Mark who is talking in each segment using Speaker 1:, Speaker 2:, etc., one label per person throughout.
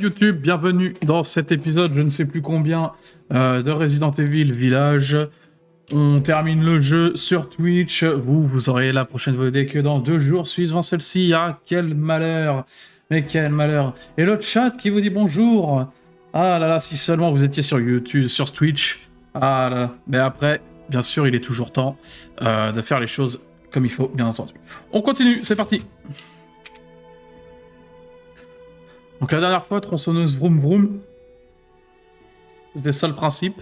Speaker 1: YouTube, bienvenue dans cet épisode, je ne sais plus combien, de Resident Evil Village. On termine le jeu sur Twitch, vous aurez la prochaine vidéo que dans 2 jours, suivant celle-ci. Ah, quel malheur, mais quel malheur. Et le chat qui vous dit bonjour. Ah là là, si seulement vous étiez sur YouTube, sur Twitch. Ah là là, mais après, bien sûr, il est toujours temps de faire les choses comme il faut, bien entendu. On continue, c'est parti. Donc la dernière fois, tronçonneuse vroom vroom. C'était ça le principe.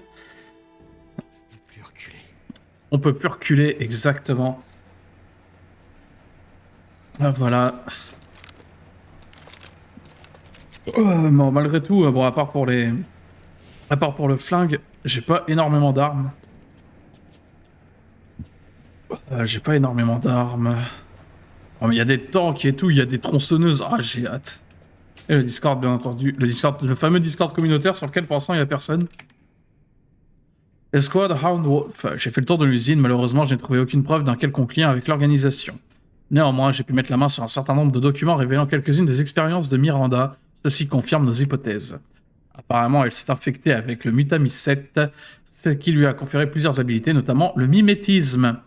Speaker 1: On peut plus reculer, exactement. Ah, voilà. Bon, malgré tout, bon, à part pour le flingue, j'ai pas énormément d'armes. J'ai pas énormément d'armes. Oh, mais il y a des tanks et tout, il y a des tronçonneuses. Ah, j'ai hâte. Et le Discord, bien entendu. Le fameux Discord communautaire sur lequel, pour l'instant, il n'y a personne. Escouade Hound Wolf. J'ai fait le tour de l'usine, malheureusement, je n'ai trouvé aucune preuve d'un quelconque lien avec l'organisation. Néanmoins, j'ai pu mettre la main sur un certain nombre de documents révélant quelques-unes des expériences de Miranda. Ceci confirme nos hypothèses. Apparemment, elle s'est infectée avec le Mutamycète, ce qui lui a conféré plusieurs habilités, notamment le mimétisme.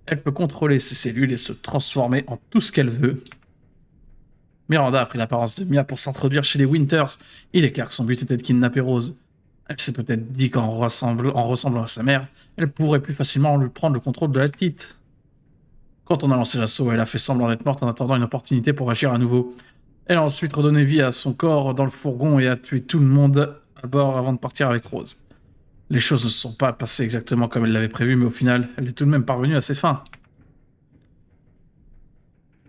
Speaker 1: Elle peut contrôler ses cellules et se transformer en tout ce qu'elle veut. Miranda a pris l'apparence de Mia pour s'introduire chez les Winters. Il est clair que son but était de kidnapper Rose. Elle s'est peut-être dit qu'en ressemblant à sa mère, elle pourrait plus facilement lui prendre le contrôle de la petite. Quand on a lancé l'assaut, elle a fait semblant d'être morte en attendant une opportunité pour agir à nouveau. Elle a ensuite redonné vie à son corps dans le fourgon et a tué tout le monde à bord avant de partir avec Rose. Les choses ne se sont pas passées exactement comme elle l'avait prévu, mais au final, elle est tout de même parvenue à ses fins.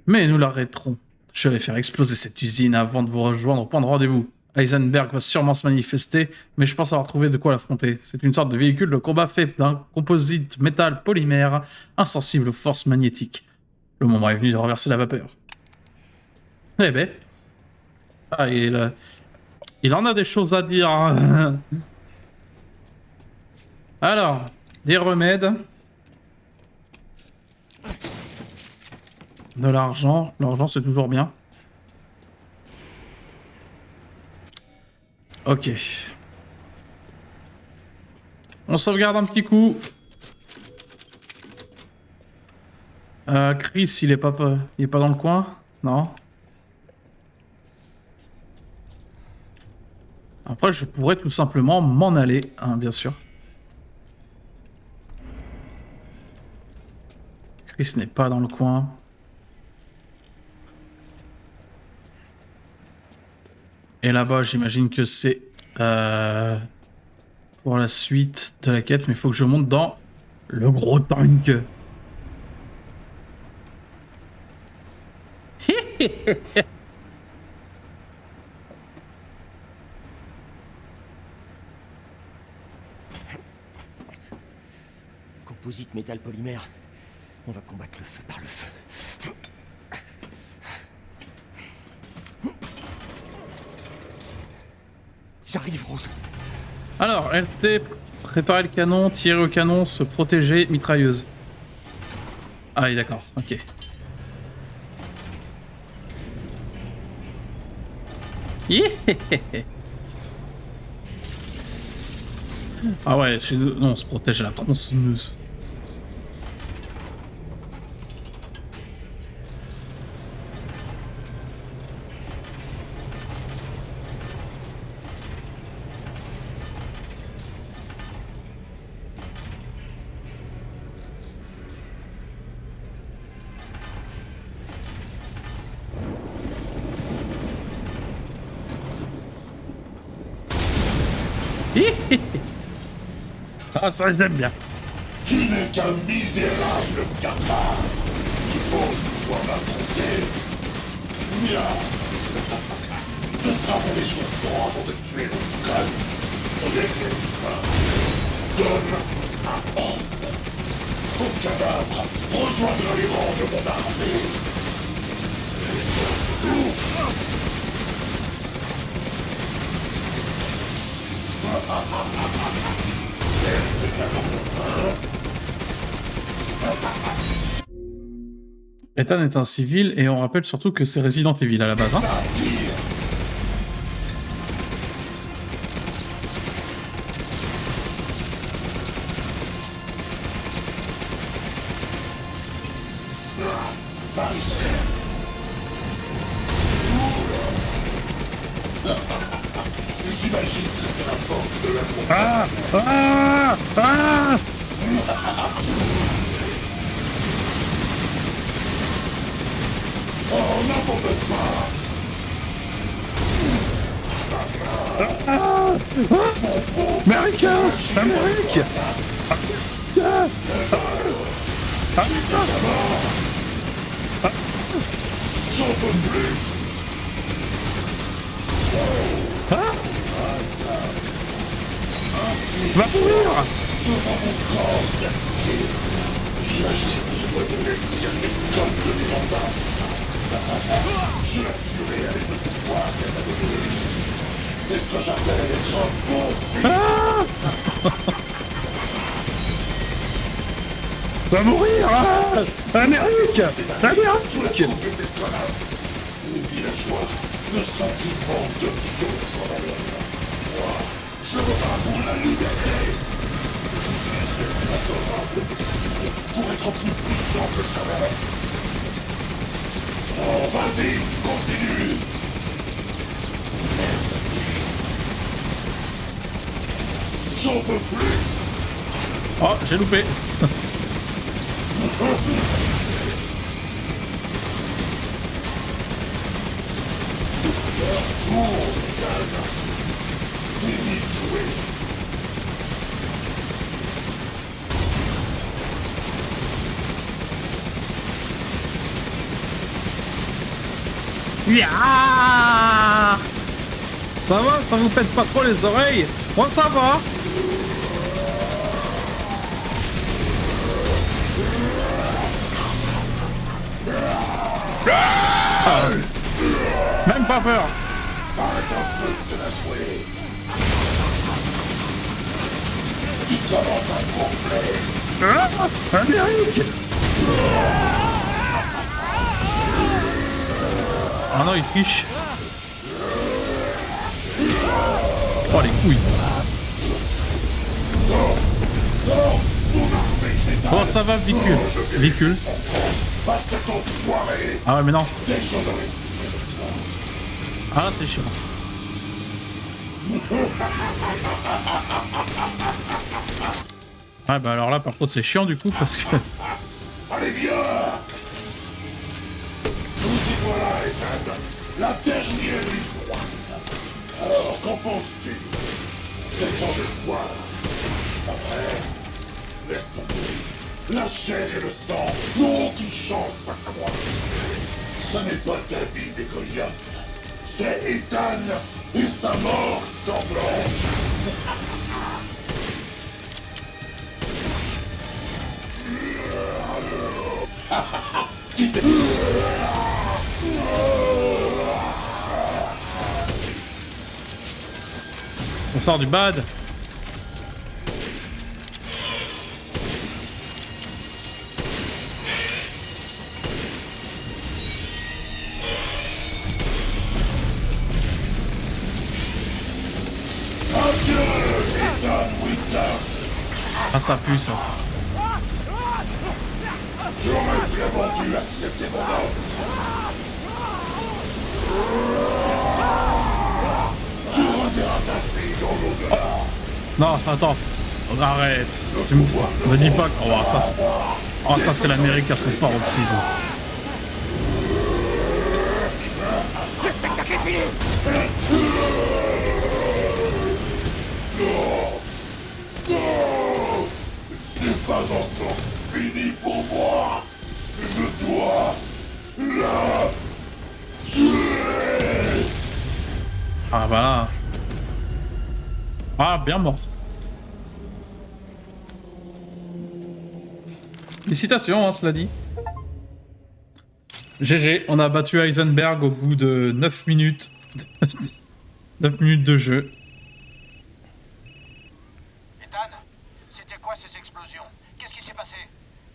Speaker 1: Mais nous l'arrêterons. Je vais faire exploser cette usine avant de vous rejoindre au point de rendez-vous. Heisenberg va sûrement se manifester, mais je pense avoir trouvé de quoi l'affronter. C'est une sorte de véhicule de combat fait d'un composite métal polymère insensible aux forces magnétiques. Le moment est venu de renverser la vapeur. Eh ben... Ah, il en a des choses à dire. Hein. Alors, des remèdes. De l'argent. L'argent, c'est toujours bien. Ok. On sauvegarde un petit coup. Chris, il est pas dans le coin? Non. Après, je pourrais tout simplement m'en aller, hein, bien sûr. Chris n'est pas dans le coin. Et là-bas, j'imagine que c'est pour la suite de la quête, mais il faut que je monte dans le gros tank.
Speaker 2: Composite métal polymère. On va combattre le feu par le feu. J'arrive, Rose.
Speaker 1: Alors, LT, préparer le canon, tirer au canon, se protéger, mitrailleuse. Ah oui, d'accord, ok. Ah ouais, chez nous, non, on se protège à la tronçonneuse. Ah, ça, j'aime bien.
Speaker 3: Tu n'es qu'un misérable cafard. Tu penses pouvoir m'affronter? Mia. Ce sera mon échauffement avant de tuer le crâne. Avec les seins. Donne un ordre. Ton cadavre rejoindra les rangs de mon armée.
Speaker 1: Ethan est un civil et on rappelle surtout que c'est Resident Evil à la base. Hein.
Speaker 3: J'imagine que c'est la force de la compagnie.
Speaker 1: Ah! Ah! Ah!
Speaker 3: Oh, n'importe pas.
Speaker 1: Américain! Amérique!
Speaker 3: J'en peux plus.
Speaker 1: Va mourir!
Speaker 3: J'imagine que je dois te laisser à cette conne de Miranda. Je la tuerai avec le pouvoir qu'elle m'a donné. C'est ce que j'appelle être un bon fils.
Speaker 1: Va mourir! Ah! Amérique!
Speaker 3: Sous la
Speaker 1: Amérique!
Speaker 3: coupe de cette connasse, les villageois ne sentiront de pion sans valeur. Moi, je me bats pour la liberté. J'utilise mes adorables pour être plus puissant que jamais. Oh, vas-y, continue. J'en peux plus.
Speaker 1: Oh, j'ai loupé.
Speaker 3: Fini de jouer.
Speaker 1: Ya! Ça va, ça vous pète pas trop les oreilles? Moi ça va. Ah. Même pas peur.
Speaker 3: Arrête un peu de la jouer. Tu commences à complet.
Speaker 1: Ah, Amérique. Ah non, il triche. Oh les couilles. Comment ça va, Vicule? Vicule.
Speaker 3: Passe ton poiré.
Speaker 1: Ah ouais, mais non.
Speaker 3: Déshonoré.
Speaker 1: Ah, c'est chiant. Ah bah alors là, par contre, c'est chiant du coup parce que...
Speaker 3: Allez, viens. Nous y voilà, Ethan. La dernière ligne droite. Alors, qu'en penses-tu? C'est sans espoir. Après, laisse tomber. La chair et le sang n'ont aucune chance face à moi. Ce n'est pas David et Goliath. C'est Ethan et sa mort sanglante.
Speaker 1: On sort du bad.
Speaker 3: Adieu, Ethan Winters.
Speaker 1: Ah, ça pue ça.
Speaker 3: J'aurais vraiment dû accepter mon offre. Tu reverras ta fille dans l'au-delà.
Speaker 1: Non, attends. Arrête. Tu me dis pas que... Oh, ça, oh, ça c'est l'Amérique à son paroxysme.
Speaker 3: C'est pas encore fini pour moi. Je dois la tuer.
Speaker 1: Ah, voilà. Ah, bien mort. Félicitations, hein, cela dit. GG, on a battu Heisenberg au bout de 9 minutes. 9 minutes de jeu.
Speaker 4: Ethan, c'était quoi ces explosions? Qu'est-ce qui s'est passé?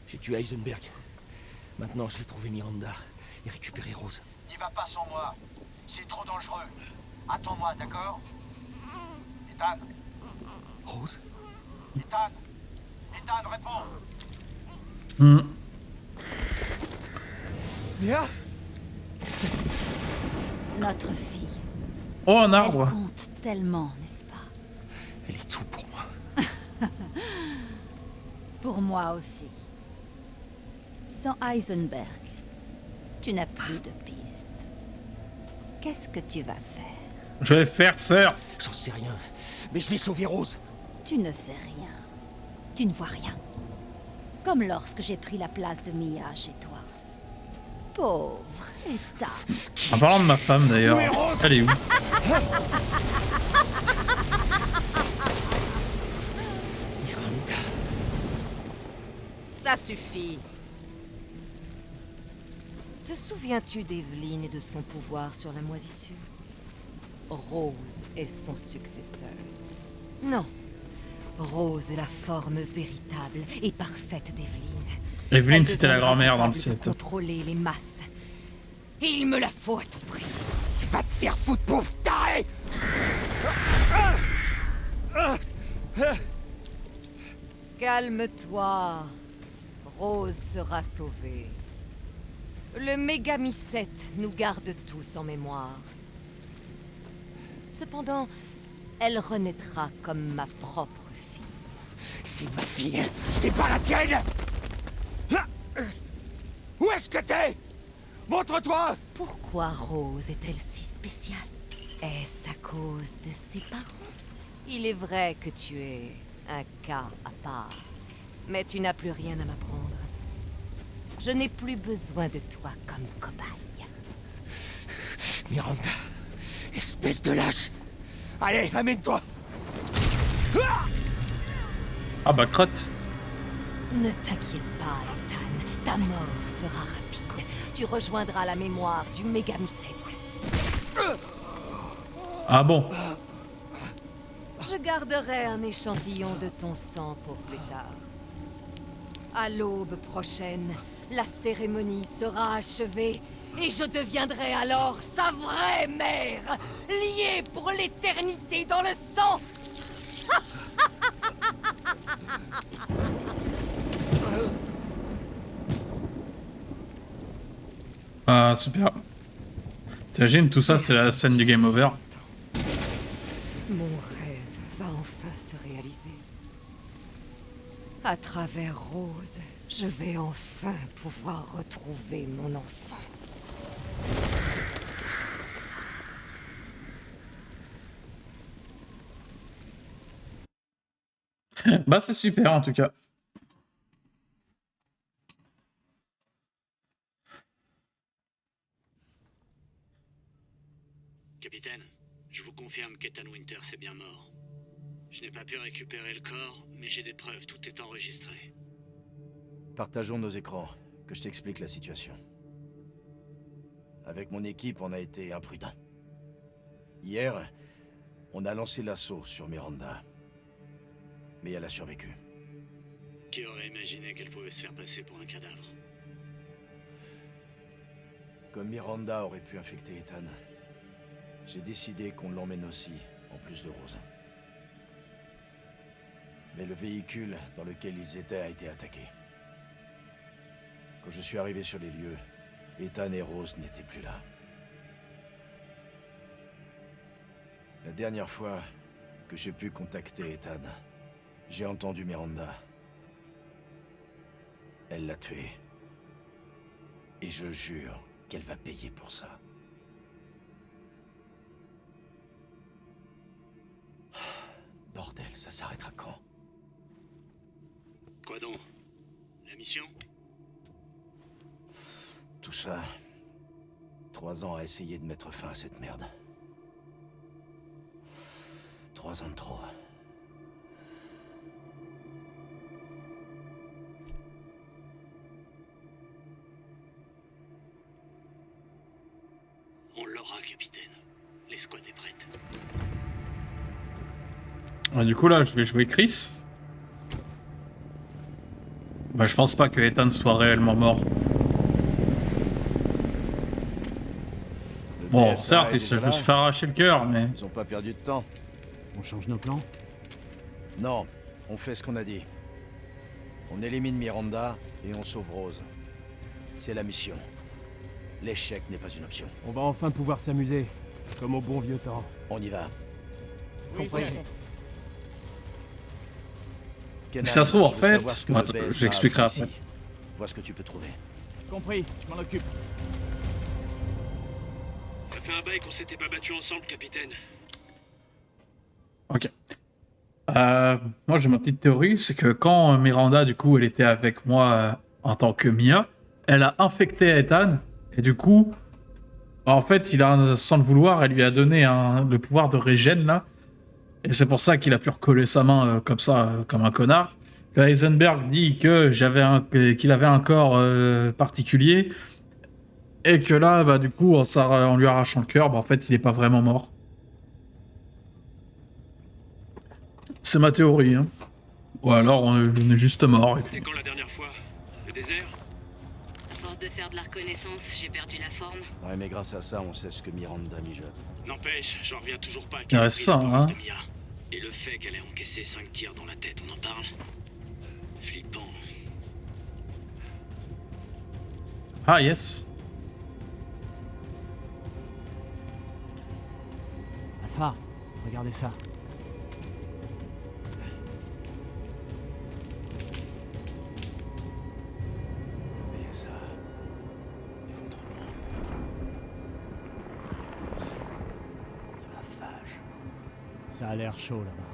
Speaker 2: J'ai tué Heisenberg. Maintenant, je vais trouver Miranda et récupérer Rose.
Speaker 4: N'y va pas sans moi. C'est trop dangereux. Attends-moi, d'accord? Ethan?
Speaker 2: Rose?
Speaker 4: Ethan? Ethan, réponds!
Speaker 2: Mia?
Speaker 5: Notre fille.
Speaker 1: Oh, un
Speaker 5: Elle
Speaker 1: arbre.
Speaker 5: compte tellement, n'est-ce pas?
Speaker 2: Elle est tout pour moi.
Speaker 5: Pour moi aussi. Sans Heisenberg, tu n'as plus de piste. Qu'est-ce que tu vas faire?
Speaker 1: Je vais faire feu.
Speaker 2: J'en sais rien. Mais je l'ai sauvé, Rose.
Speaker 5: Tu ne sais rien. Tu ne vois rien. Comme lorsque j'ai pris la place de Mia chez toi. Pauvre Ethan.
Speaker 1: En parlant de ma femme d'ailleurs. Elle est où?
Speaker 2: Miranda.
Speaker 6: Ça suffit. Te souviens-tu d'Evelyn et de son pouvoir sur la moisissure? Rose est son successeur. Non. Rose est la forme véritable et parfaite d'Evelyn.
Speaker 1: Evelyn,
Speaker 6: Elle
Speaker 1: c'était la
Speaker 6: deviendra
Speaker 1: grand-mère dans le
Speaker 6: capable de
Speaker 1: 7.
Speaker 6: contrôler les masses. Et il me la faut à tout prix.
Speaker 2: Va te faire foutre, pauvre taré.
Speaker 6: Calme-toi. Rose sera sauvée. Le Mégamycète nous garde tous en mémoire. Cependant, elle renaîtra comme ma propre fille.
Speaker 2: C'est ma fille, c'est pas la tienne. Où est-ce que t'es? Montre-toi.
Speaker 6: Pourquoi Rose est-elle si spéciale? Est-ce à cause de ses parents? Il est vrai que tu es un cas à part, mais tu n'as plus rien à m'apprendre. Je n'ai plus besoin de toi comme cobaye.
Speaker 2: Miranda, espèce de lâche. Allez, amène-toi.
Speaker 1: Ah bah crotte.
Speaker 6: Ne t'inquiète pas, Ethan. Ta mort sera rapide. Tu rejoindras la mémoire du Mégamycète.
Speaker 1: Ah bon.
Speaker 6: Je garderai un échantillon de ton sang pour plus tard. À l'aube prochaine, la cérémonie sera achevée et je deviendrai alors sa vraie mère, liée pour l'éternité dans le sang.
Speaker 1: Ah super. T'imagines, tout ça c'est la scène du game over.
Speaker 6: Mon rêve va enfin se réaliser. À travers Rose, je vais enfin pouvoir retrouver mon enfant.
Speaker 1: Bah c'est super en tout cas.
Speaker 7: Capitaine, je vous confirme qu'Ethan Winters est bien mort. Je n'ai pas pu récupérer le corps, mais j'ai des preuves, tout est enregistré.
Speaker 8: Partageons nos écrans, que je t'explique la situation. Avec mon équipe, on a été imprudents. Hier, on a lancé l'assaut sur Miranda. Mais elle a survécu.
Speaker 7: Qui aurait imaginé qu'elle pouvait se faire passer pour un cadavre?
Speaker 8: Comme Miranda aurait pu infecter Ethan, j'ai décidé qu'on l'emmène aussi, en plus de Rose. Mais le véhicule dans lequel ils étaient a été attaqué. Quand je suis arrivé sur les lieux, Ethan et Rose n'étaient plus là. La dernière fois que j'ai pu contacter Ethan, j'ai entendu Miranda. Elle l'a tué. Et je jure qu'elle va payer pour ça. Bordel, ça s'arrêtera quand?
Speaker 7: Quoi donc? La mission?
Speaker 8: Tout ça... 3 ans à essayer de mettre fin à cette merde. 3 ans de trop.
Speaker 7: On l'aura, capitaine. L'escouade est prête.
Speaker 1: Ah, du coup là je vais jouer Chris. Bah je pense pas que Ethan soit réellement mort.
Speaker 8: Le
Speaker 1: Bon
Speaker 8: DSA
Speaker 1: certes
Speaker 8: est
Speaker 1: il se
Speaker 8: déjà là.
Speaker 1: fait arracher le cœur mais...
Speaker 8: Ils ont pas perdu de temps.
Speaker 9: On change nos plans?
Speaker 8: Non, on fait ce qu'on a dit. On élimine Miranda et on sauve Rose. C'est la mission. L'échec n'est pas une option.
Speaker 9: On va enfin pouvoir s'amuser. Comme au bon vieux temps.
Speaker 8: On y va.
Speaker 9: Compris.
Speaker 8: Kenan,
Speaker 1: Si ça se trouve, en
Speaker 8: je veux
Speaker 1: fait...
Speaker 8: savoir ce que
Speaker 1: Bon,
Speaker 8: le
Speaker 1: attends,
Speaker 8: BSA
Speaker 1: je l'expliquerai
Speaker 8: a
Speaker 1: après.
Speaker 8: fait ici. Vois ce que tu peux trouver.
Speaker 9: Compris, je m'en occupe.
Speaker 7: Ça fait un bail qu'on s'était pas battu ensemble, capitaine.
Speaker 1: Ok. Moi, j'ai ma petite théorie, c'est que quand Miranda, du coup, elle était avec moi en tant que Mia, elle a infecté Ethan, et du coup, en fait, il a, sans le vouloir, elle lui a donné le pouvoir de régène, là, et c'est pour ça qu'il a pu recoller sa main comme ça, comme un connard. Que Heisenberg dit que qu'il avait un corps particulier, et que là, bah, du coup, en lui arrachant le cœur, bah, en fait, il est pas vraiment mort. C'est ma théorie, hein. Ou alors on est juste mort.
Speaker 7: C'était quand la dernière fois? Le désert?
Speaker 10: À force de faire de la reconnaissance, j'ai perdu la forme.
Speaker 8: Ouais, mais grâce à ça, on sait ce que Miranda mijote.
Speaker 7: N'empêche, j'en reviens toujours pas à
Speaker 1: Il
Speaker 7: quel
Speaker 1: reste
Speaker 7: prix
Speaker 1: ça,
Speaker 7: la porose
Speaker 1: hein.
Speaker 7: de Mia. Et le fait qu'elle ait encaissé 5 tirs dans la tête, on en parle? Flippant.
Speaker 1: Ah, yes.
Speaker 9: Alpha, regardez ça.
Speaker 8: Le BSA. Ils vont trop loin. La vache.
Speaker 9: Ça a l'air chaud là-bas.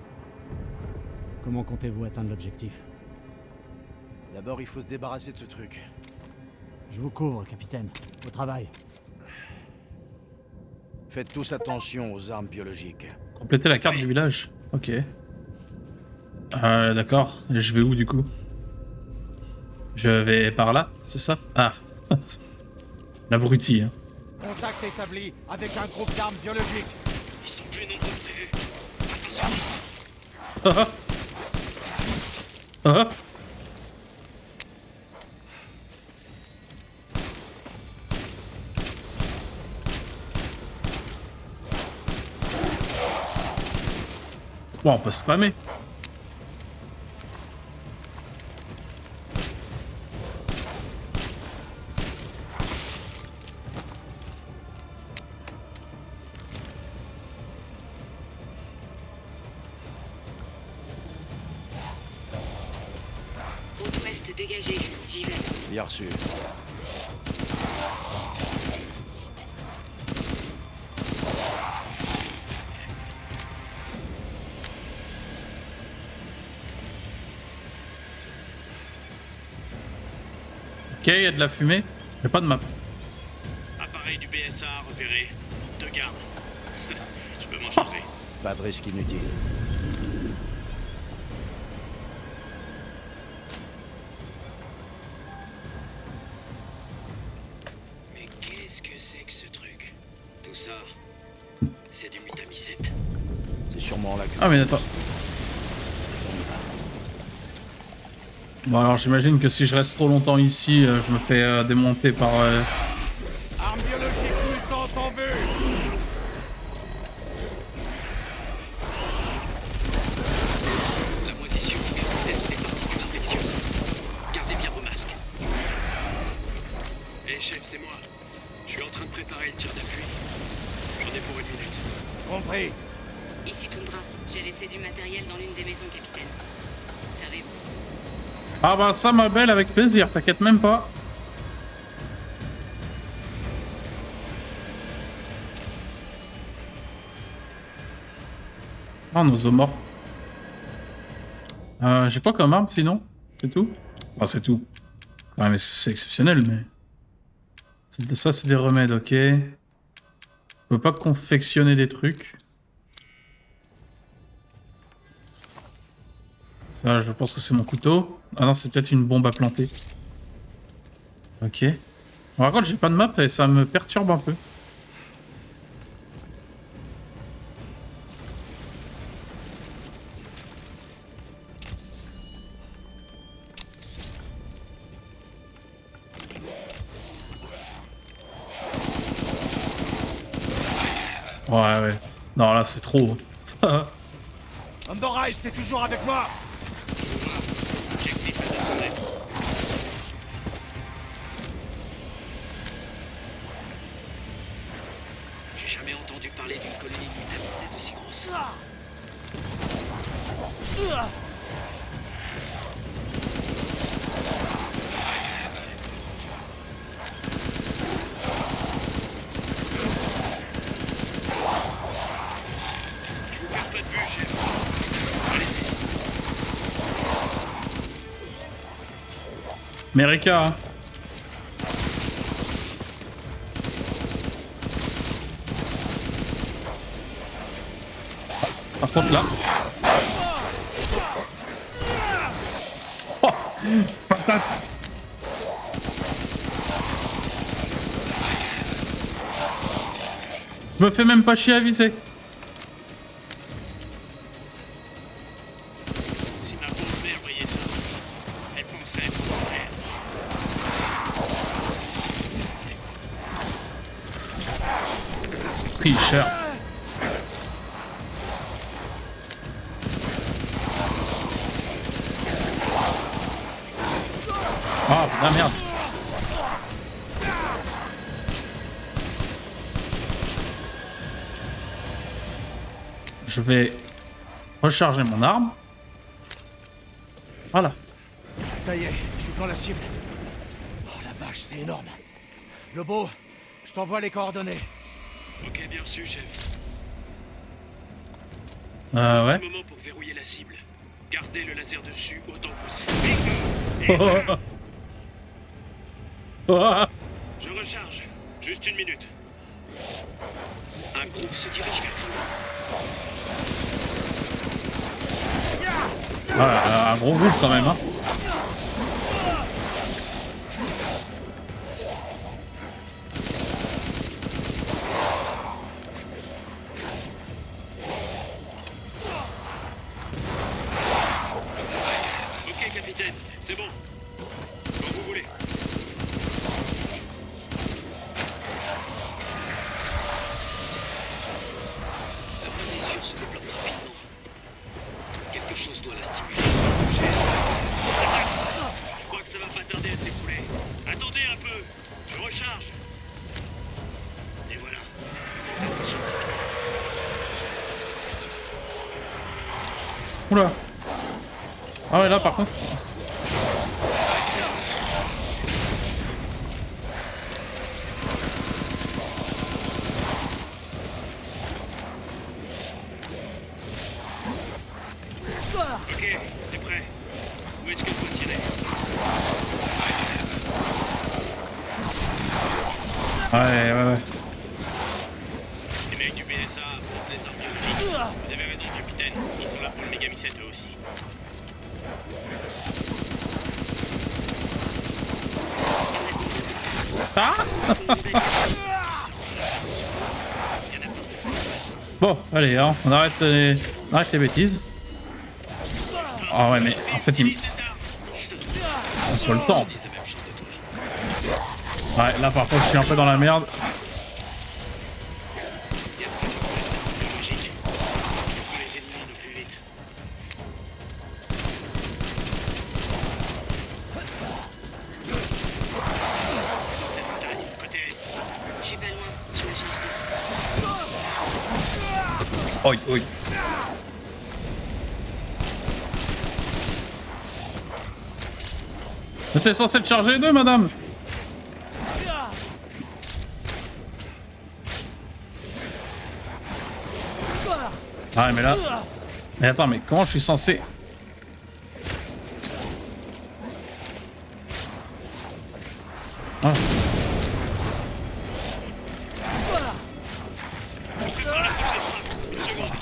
Speaker 9: Comment comptez-vous atteindre l'objectif?
Speaker 8: D'abord, il faut se débarrasser de ce truc.
Speaker 9: Je vous couvre, capitaine. Au travail.
Speaker 8: Faites tous attention aux armes biologiques.
Speaker 1: Compléter la carte du village. Ok. D'accord. Et je vais où, du coup? Je vais par là, c'est ça? Ah. L'abruti, hein.
Speaker 9: Contact établi avec un groupe d'armes biologiques.
Speaker 7: Ils sont plus nombreux que prévu. Attention.
Speaker 1: Ah ah. Ah. Bon, on peut spammer.
Speaker 10: Route ouest dégagée, j'y vais.
Speaker 8: Bien reçu.
Speaker 1: Ok, il y a de la fumée. J'ai pas de map.
Speaker 7: Appareil du BSA repéré. 2 gardes. Je peux m'en charger.
Speaker 8: Pas de risque inutile.
Speaker 7: Mais qu'est-ce que c'est que ce truc? Tout ça, c'est du mutamicette.
Speaker 8: C'est sûrement là que...
Speaker 1: Ah, mais attends. Bon, alors j'imagine que si je reste trop longtemps ici, je me fais démonter par...
Speaker 9: Armes biologiques mutantes en vue.
Speaker 7: La moisissure libère peut-être des particules infectieuses. Gardez bien vos masques. Hé chef, c'est moi. Je suis en train de préparer le tir d'appui. J'en ai pour 1 minute.
Speaker 9: Compris.
Speaker 10: Ici Tundra, j'ai laissé du matériel dans l'une des maisons, capitaine. Servez-vous.
Speaker 1: Ah bah ça, ma belle, avec plaisir, t'inquiète même pas. Ah, nos os morts. J'ai quoi comme arme sinon? C'est tout? Enfin, c'est tout. Ouais, mais c'est exceptionnel, mais... Ça, c'est des remèdes, ok. Je peux pas confectionner des trucs. Ça, je pense que c'est mon couteau. Ah non, c'est peut-être une bombe à planter. Ok. Bon, par contre, j'ai pas de map et ça me perturbe un peu. Ouais. Non, là, c'est trop.
Speaker 9: Andorra, t'es toujours avec moi?
Speaker 7: Objectif à 200 mètres. J'ai jamais entendu parler parler d'une colonie dynamisée aussi grosse. Je vous perds pas de vue, chef. Allez-y.
Speaker 1: America, hein. Par contre là... Oh, patate. Je me fais même pas chier à viser.
Speaker 7: Si ma pauvre mère voyait ça, elle penserait pour mon frère.
Speaker 1: Tricheur. Ah, la merde. Je vais recharger mon arme. Voilà.
Speaker 8: Ça y est, je suis dans la cible. Oh la vache, c'est énorme. Lobo, je t'envoie les coordonnées.
Speaker 7: Ok, bien reçu, chef.
Speaker 1: Ouais.
Speaker 7: Un moment pour verrouiller la cible. Gardez le laser dessus autant que possible. Je recharge. Juste une minute. Un groupe se dirige vers vous.
Speaker 1: Un gros groupe quand même, hein.
Speaker 7: Ok, capitaine, c'est bon. Quand vous voulez. La procédure se développe rapidement. Quelque chose doit la stimuler. Bouger. Je crois que ça va pas tarder à s'écouler. Attendez un peu. Je recharge. Et voilà. Faites attention, capitaine.
Speaker 1: Oula. Ah ouais, là par contre.
Speaker 7: Ok, c'est prêt. Où est-ce que je dois tirer?
Speaker 1: Ouais.
Speaker 7: Les mecs du BSA affrontent les armes biologiques. Vous avez raison, capitaine. Ils sont là pour le mégamycète eux aussi.
Speaker 1: Ah. Bon, allez, hein, on arrête les bêtises. Ah ouais, mais en fait, il on se le temps. Ouais, là par contre, je suis un peu dans la merde.
Speaker 7: Il y a de plus en plus d'armes biologiques. Il faut qu'on les élimine au plus vite. Cette montagne, côté est.
Speaker 10: Je suis pas loin, je me charge de
Speaker 1: Oi. T'étais censé le charger les deux, madame. Ah mais là... Mais attends, mais comment je suis censé... Ah.
Speaker 7: Prépare la prochaine frappe. Une seconde.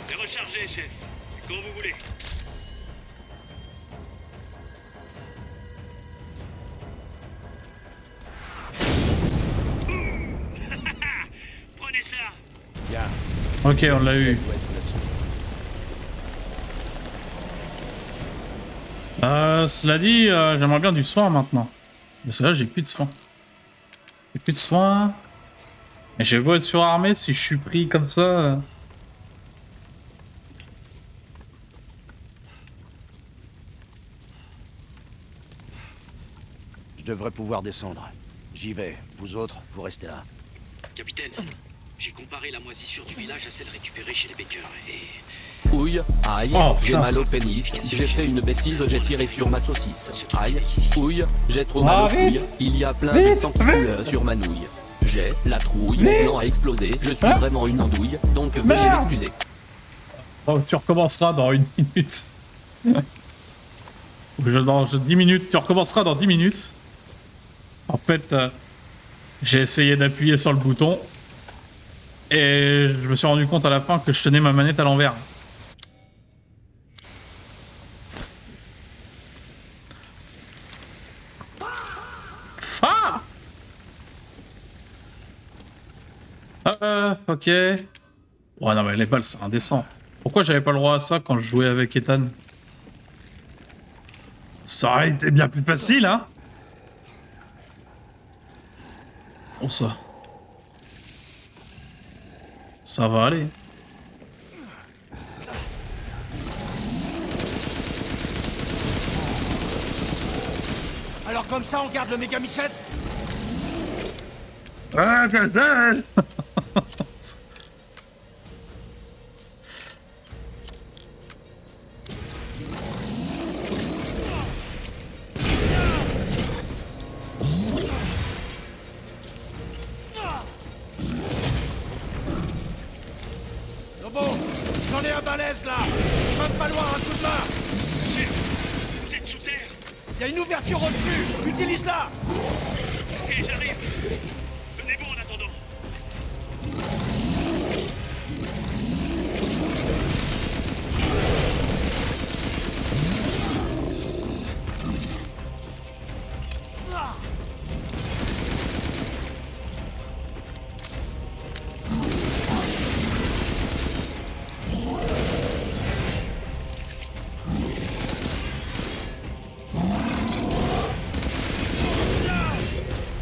Speaker 7: C'est rechargé, chef. Quand vous voulez. Prenez ça.
Speaker 8: Bien.
Speaker 1: Ok, on l'a eu.
Speaker 8: Doit être là-dessous.
Speaker 1: Cela dit, j'aimerais bien du soin maintenant. Parce que là, j'ai plus de soin. J'ai plus de soin. Et j'ai beau être surarmé si je suis pris comme ça.
Speaker 8: Je devrais pouvoir descendre. J'y vais. Vous autres, vous restez là.
Speaker 7: Capitaine, j'ai comparé la moisissure du village à celle récupérée chez les Baker et...
Speaker 2: Ouille, aïe,
Speaker 1: Oh,
Speaker 2: j'ai
Speaker 1: putain.
Speaker 2: mal au pénis, j'ai fait une bêtise, j'ai tiré sur ma saucisse. Aïe,
Speaker 7: ici.
Speaker 2: ouille, j'ai trop mal aux couilles, il y a plein de sang qui coule sur ma nouille. J'ai la trouille, mon plan a explosé, je suis vraiment une andouille, donc veuillez m'excuser.
Speaker 1: Oh, tu recommenceras dans 1 minute. Dans 10 minutes, tu recommenceras dans 10 minutes. En fait, j'ai essayé d'appuyer sur le bouton. Et je me suis rendu compte à la fin que je tenais ma manette à l'envers. Ah! Ok. Ouais, non, mais les balles, c'est indécent. Pourquoi j'avais pas le droit à ça quand je jouais avec Ethan? Ça aurait été bien plus facile, hein? Oh, ça. Ça va aller.
Speaker 2: Alors comme ça, on garde le méga Michette?
Speaker 1: Ah, que ça!
Speaker 2: Lobo, j'en ai un balèze là! Il va me falloir un coup de main!
Speaker 7: Monsieur, vous êtes sous terre.
Speaker 2: Il y a une ouverture au-dessus! Utilise-la!
Speaker 7: Ok, j'arrive. Tenez bon en attendant.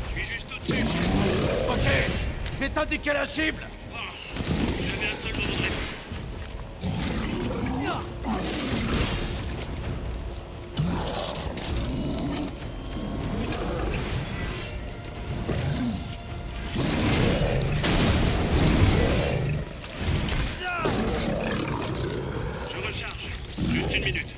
Speaker 7: Je suis juste au-dessus.
Speaker 2: Ok, je vais t'indiquer la cible!
Speaker 7: Oh, j'avais un seul moment de répit. Je recharge. Juste 1 minute.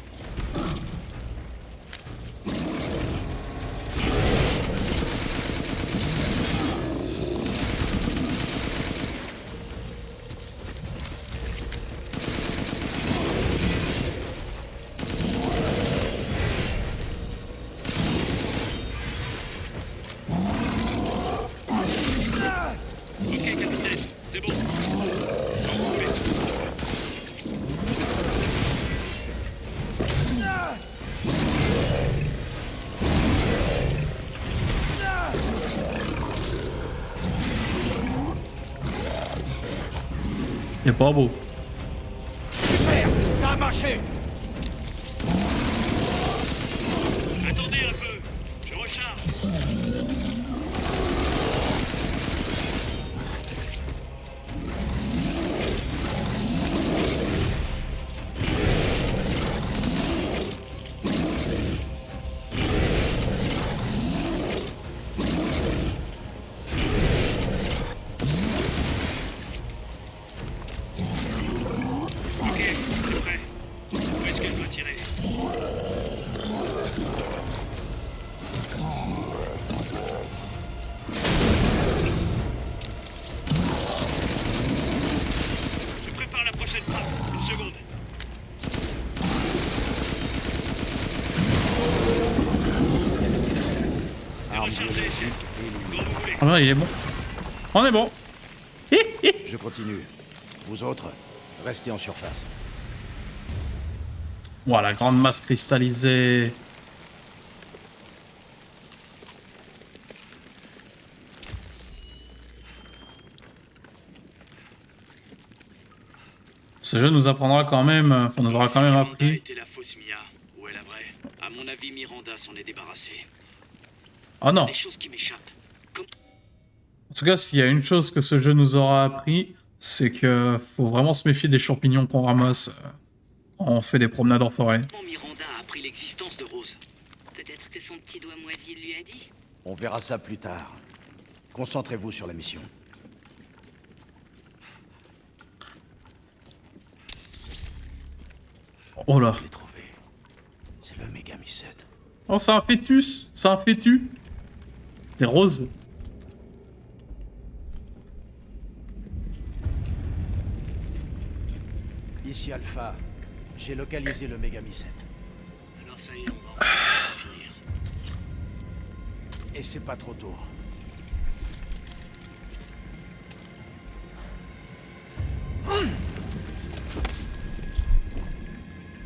Speaker 7: Ok, capitaine, c'est bon. Quand vous voulez.
Speaker 1: C'est pas beau.
Speaker 2: Super! Ça a marché!
Speaker 7: Attendez un peu. Je recharge. Ok, c'est prêt. Où est-ce que je dois tirer? Je prépare la prochaine frappe. 1 seconde. C'est rechargé, chef. Quand vous voulez.
Speaker 1: Ah ouais, il est bon. On est bon.
Speaker 8: Je continue. Vous autres, restez en surface.
Speaker 1: Voilà, grande masse cristallisée. Ce jeu nous apprendra quand même, enfin nous aura quand même
Speaker 7: Miranda
Speaker 1: appris.
Speaker 7: était la fausse Mia, ou est la vraie? À À mon avis, Miranda s'en est débarrassée.
Speaker 1: Ah non.
Speaker 7: Des choses qui m'échappent.
Speaker 1: En tout cas, s'il y a une chose que ce jeu nous aura appris, c'est que faut vraiment se méfier des champignons qu'on ramasse quand on fait des promenades en forêt.
Speaker 7: Comment Miranda a appris l'existence de Rose?
Speaker 10: Peut-être que son petit doigt moisi lui a dit.
Speaker 8: On verra ça plus tard. Concentrez-vous sur la mission.
Speaker 1: Oh là.
Speaker 8: Je l'ai trouvé. C'est le Mégamycète.
Speaker 1: Oh, c'est un fœtus. C'est un fœtus. C'est rose.
Speaker 8: Ici Alpha. J'ai localisé le Mégamycète.
Speaker 7: Alors ça y est, on va en finir.
Speaker 8: Et c'est pas trop tôt.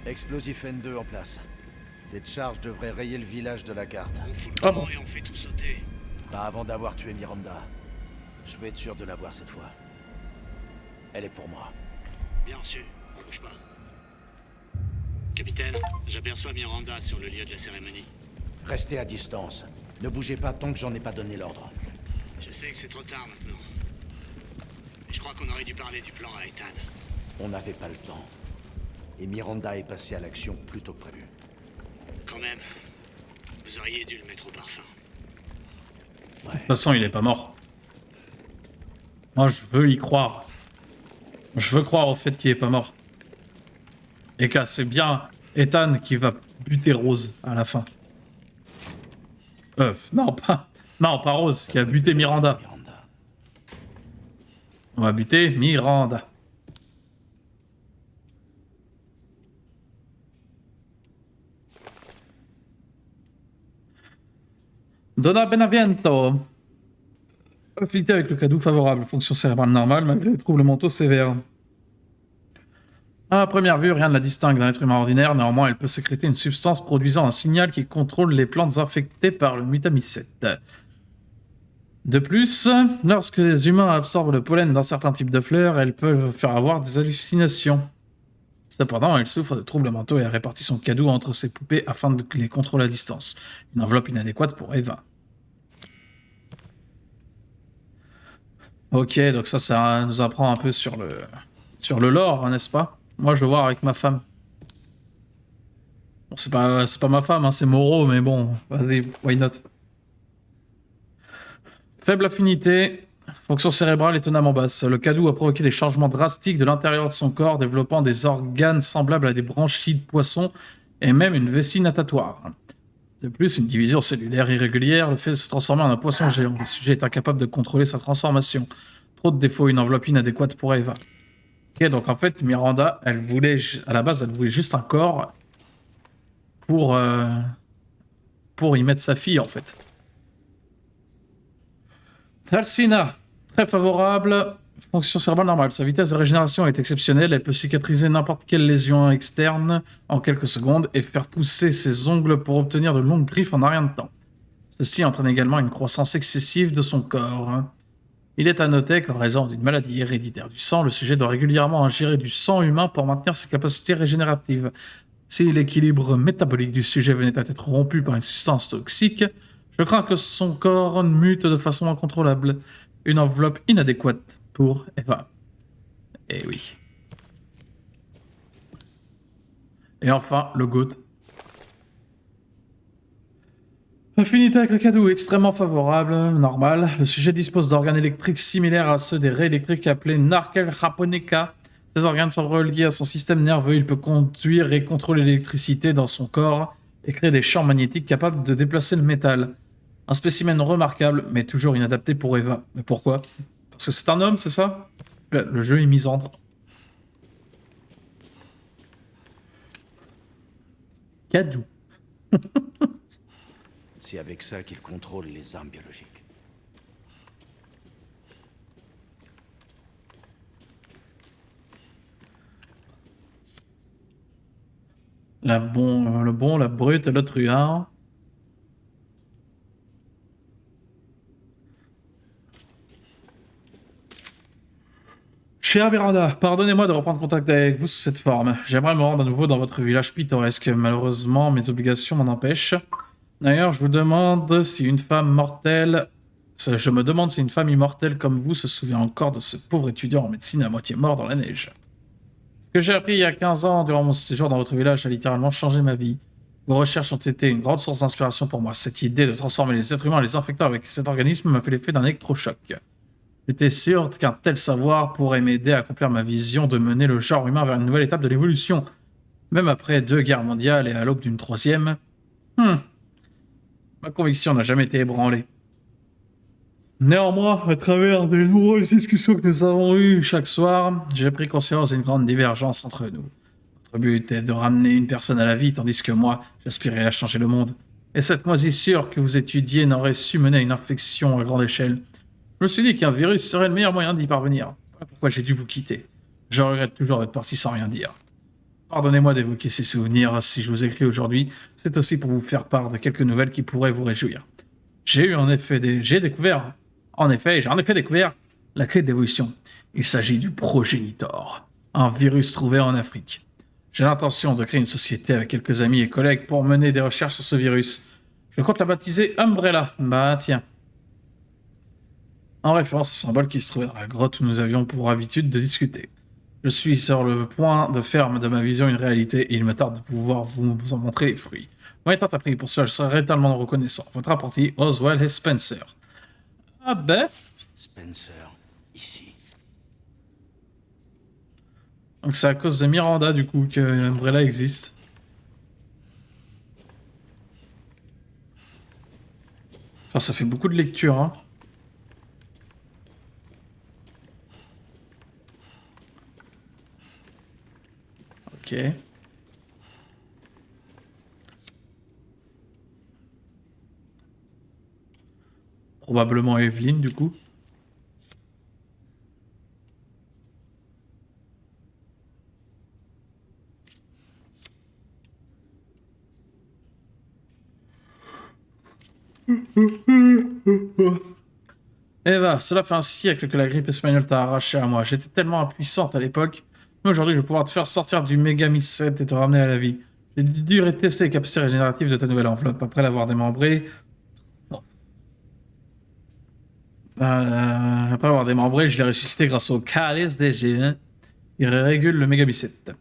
Speaker 8: Explosif N2 en place. Cette charge devrait rayer le village de la carte.
Speaker 7: On fout le camp et on fait tout sauter.
Speaker 8: Pas avant d'avoir tué Miranda. Je veux être sûr de l'avoir cette fois. Elle est pour moi.
Speaker 7: Bien sûr, on bouge pas. Capitaine, j'aperçois Miranda sur le lieu de la cérémonie.
Speaker 8: Restez à distance. Ne bougez pas tant que j'en ai pas donné l'ordre.
Speaker 7: Je sais que c'est trop tard maintenant. Mais je crois qu'on aurait dû parler du plan à Ethan.
Speaker 8: On n'avait pas le temps. Et Miranda est passée à l'action plus tôt que prévu.
Speaker 7: Quand même, vous auriez dû le mettre au parfum.
Speaker 1: De toute façon, il est pas mort. Moi, je veux y croire. Je veux croire au fait qu'il est pas mort. Et que c'est bien Ethan qui va buter Rose à la fin. Non, pas Rose, qui a buté Miranda. On va buter Miranda. Donna Benaviento. Affinité avec le cadeau favorable. Fonction cérébrale normale malgré les troubles mentaux sévères. À première vue, rien ne la distingue d'un être humain ordinaire. Néanmoins, elle peut sécréter une substance produisant un signal qui contrôle les plantes infectées par le mutamycète. De plus, lorsque les humains absorbent le pollen d'un certain type de fleurs, elles peuvent faire avoir des hallucinations. Cependant, elle souffre de troubles mentaux et a réparti son cadeau entre ses poupées afin de les contrôler à distance. Une enveloppe inadéquate pour Eva. Ok, donc ça nous apprend un peu sur le lore, n'est-ce pas? Moi, je veux voir avec ma femme. Bon, c'est pas ma femme, hein, c'est Moreau, mais bon, vas-y, why not? Faible affinité, fonction cérébrale étonnamment basse. Le cadeau a provoqué des changements drastiques de l'intérieur de son corps, développant des organes semblables à des branchies de poisson et même une vessie natatoire. De plus, une division cellulaire irrégulière le fait se transformer en un poisson géant. Le sujet est incapable de contrôler sa transformation. Trop de défauts, une enveloppe inadéquate pour Eva. Ok, donc en fait, Miranda, à la base, elle voulait juste un corps pour y mettre sa fille, en fait. Alcina, très favorable. Fonction cérébrale normale. Sa vitesse de régénération est exceptionnelle. Elle peut cicatriser n'importe quelle lésion externe en quelques secondes et faire pousser ses ongles pour obtenir de longues griffes en un rien de temps. Ceci entraîne également une croissance excessive de son corps. Il est à noter qu'en raison d'une maladie héréditaire du sang, le sujet doit régulièrement ingérer du sang humain pour maintenir ses capacités régénératives. Si l'équilibre métabolique du sujet venait à être rompu par une substance toxique, je crains que son corps mute de façon incontrôlable. Une enveloppe inadéquate pour Eva. Eh oui. Et enfin, le GOAT. Affinité avec le cadeau extrêmement favorable, normal. Le sujet dispose d'organes électriques similaires à ceux des raies électriques appelés Narkel japonica. Ces organes sont reliés à son système nerveux. Il peut conduire et contrôler l'électricité dans son corps et créer des champs magnétiques capables de déplacer le métal. Un spécimen remarquable, mais toujours inadapté pour Eva. Mais pourquoi? Parce que c'est un homme, c'est ça? Le jeu est misandre. Cadeau.
Speaker 8: C'est avec ça qu'il contrôle les armes biologiques.
Speaker 1: Le bon, la brute, le truand. Chère Miranda, pardonnez-moi de reprendre contact avec vous sous cette forme. J'aimerais me rendre à nouveau dans votre village pittoresque. Malheureusement, mes obligations m'en empêchent. D'ailleurs, je me demande si une femme immortelle comme vous se souvient encore de ce pauvre étudiant en médecine à moitié mort dans la neige. Ce que j'ai appris il y a 15 ans durant mon séjour dans votre village a littéralement changé ma vie. Vos recherches ont été une grande source d'inspiration pour moi. Cette idée de transformer les êtres humains en les infectant avec cet organisme m'a fait l'effet d'un électrochoc. J'étais sûr qu'un tel savoir pourrait m'aider à accomplir ma vision de mener le genre humain vers une nouvelle étape de l'évolution. Même après 2 guerres mondiales et à l'aube d'une 3e. Ma conviction n'a jamais été ébranlée. Néanmoins, à travers les nombreuses discussions que nous avons eues chaque soir, j'ai pris conscience d'une grande divergence entre nous. Votre but est de ramener une personne à la vie, tandis que moi, j'aspirais à changer le monde. Et cette moisissure que vous étudiez n'aurait su mener à une infection à grande échelle. Je me suis dit qu'un virus serait le meilleur moyen d'y parvenir. Voilà pourquoi j'ai dû vous quitter. Je regrette toujours d'être parti sans rien dire. Pardonnez-moi d'évoquer ces souvenirs si je vous écris aujourd'hui. C'est aussi pour vous faire part de quelques nouvelles qui pourraient vous réjouir. J'ai en effet découvert la clé d'évolution. Il s'agit du progénitor, un virus trouvé en Afrique. J'ai l'intention de créer une société avec quelques amis et collègues pour mener des recherches sur ce virus. Je compte la baptiser Umbrella. Bah tiens. En référence au symbole qui se trouvait dans la grotte où nous avions pour habitude de discuter. Je suis sur le point de faire de ma vision une réalité et il me tarde de pouvoir vous en montrer les fruits. Moi étant appris pour cela, je serai tellement reconnaissant. Votre apprenti, Oswald et Spencer. Ah ben.
Speaker 8: Spencer, ici.
Speaker 1: Donc c'est à cause de Miranda du coup que Umbrella existe. Enfin, ça fait beaucoup de lecture, hein. Ok. Probablement Evelyn, du coup. Eva, cela fait un siècle que la grippe espagnole t'a arraché à moi. J'étais tellement impuissante à l'époque. Mais aujourd'hui, je vais pouvoir te faire sortir du mégamycète et te ramener à la vie. J'ai dû tester les capacités régénératives de ta nouvelle enveloppe. Après l'avoir démembrée... après avoir démembré, je l'ai ressuscité grâce au calice des géants. Il régule le mégamycète.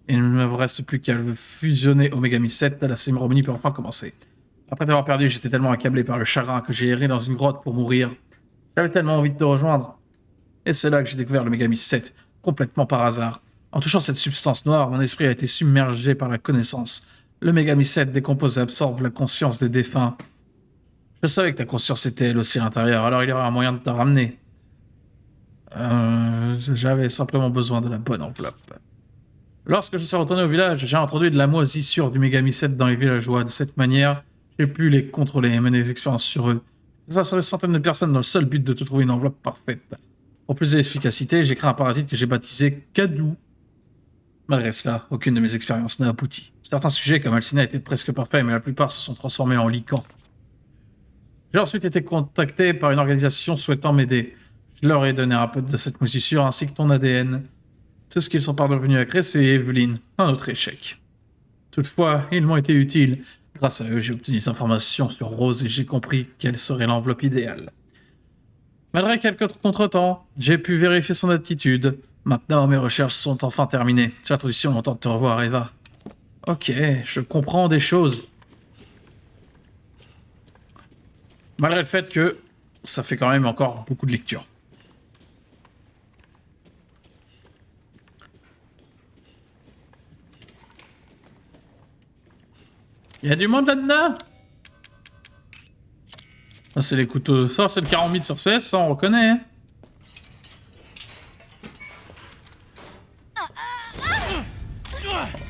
Speaker 1: Il ne me reste plus qu'à le fusionner au mégamycète. La cérémonie peut enfin commencer. Après t'avoir perdu, j'étais tellement accablé par le chagrin que j'ai erré dans une grotte pour mourir. J'avais tellement envie de te rejoindre. Et c'est là que j'ai découvert le mégamycète, complètement par hasard. En touchant cette substance noire, mon esprit a été submergé par la connaissance. Le mégamycète décompose et absorbe la conscience des défunts. Je savais que ta conscience était elle aussi à l'intérieur, alors il y aurait un moyen de te ramener. J'avais simplement besoin de la bonne enveloppe. Lorsque je suis retourné au village, j'ai introduit de la moisissure du mégamycète dans les villageois. De cette manière, j'ai pu les contrôler et mener des expériences sur eux. Ça sur des centaines de personnes dans le seul but de te trouver une enveloppe parfaite. Pour plus d'efficacité, j'ai créé un parasite que j'ai baptisé Kadou. Malgré cela, aucune de mes expériences n'a abouti. Certains sujets comme Alcina étaient presque parfaits, mais la plupart se sont transformés en licans. J'ai ensuite été contacté par une organisation souhaitant m'aider. Je leur ai donné un peu de cette moisissure ainsi que ton ADN. Tout ce qu'ils sont parvenus à créer, c'est Evelyn, un autre échec. Toutefois, ils m'ont été utiles. Grâce à eux, j'ai obtenu des informations sur Rose et j'ai compris quelle serait l'enveloppe idéale. Malgré quelques contretemps, j'ai pu vérifier son attitude. Maintenant, mes recherches sont enfin terminées. J'ai attendu si longtemps de te revoir, Eva. Ok, je comprends des choses. Malgré le fait que ça fait quand même encore beaucoup de lecture. Il y a du monde là-dedans. Ah, c'est les couteaux. Ça, c'est le 40 sur CS, ça on reconnaît. Hein.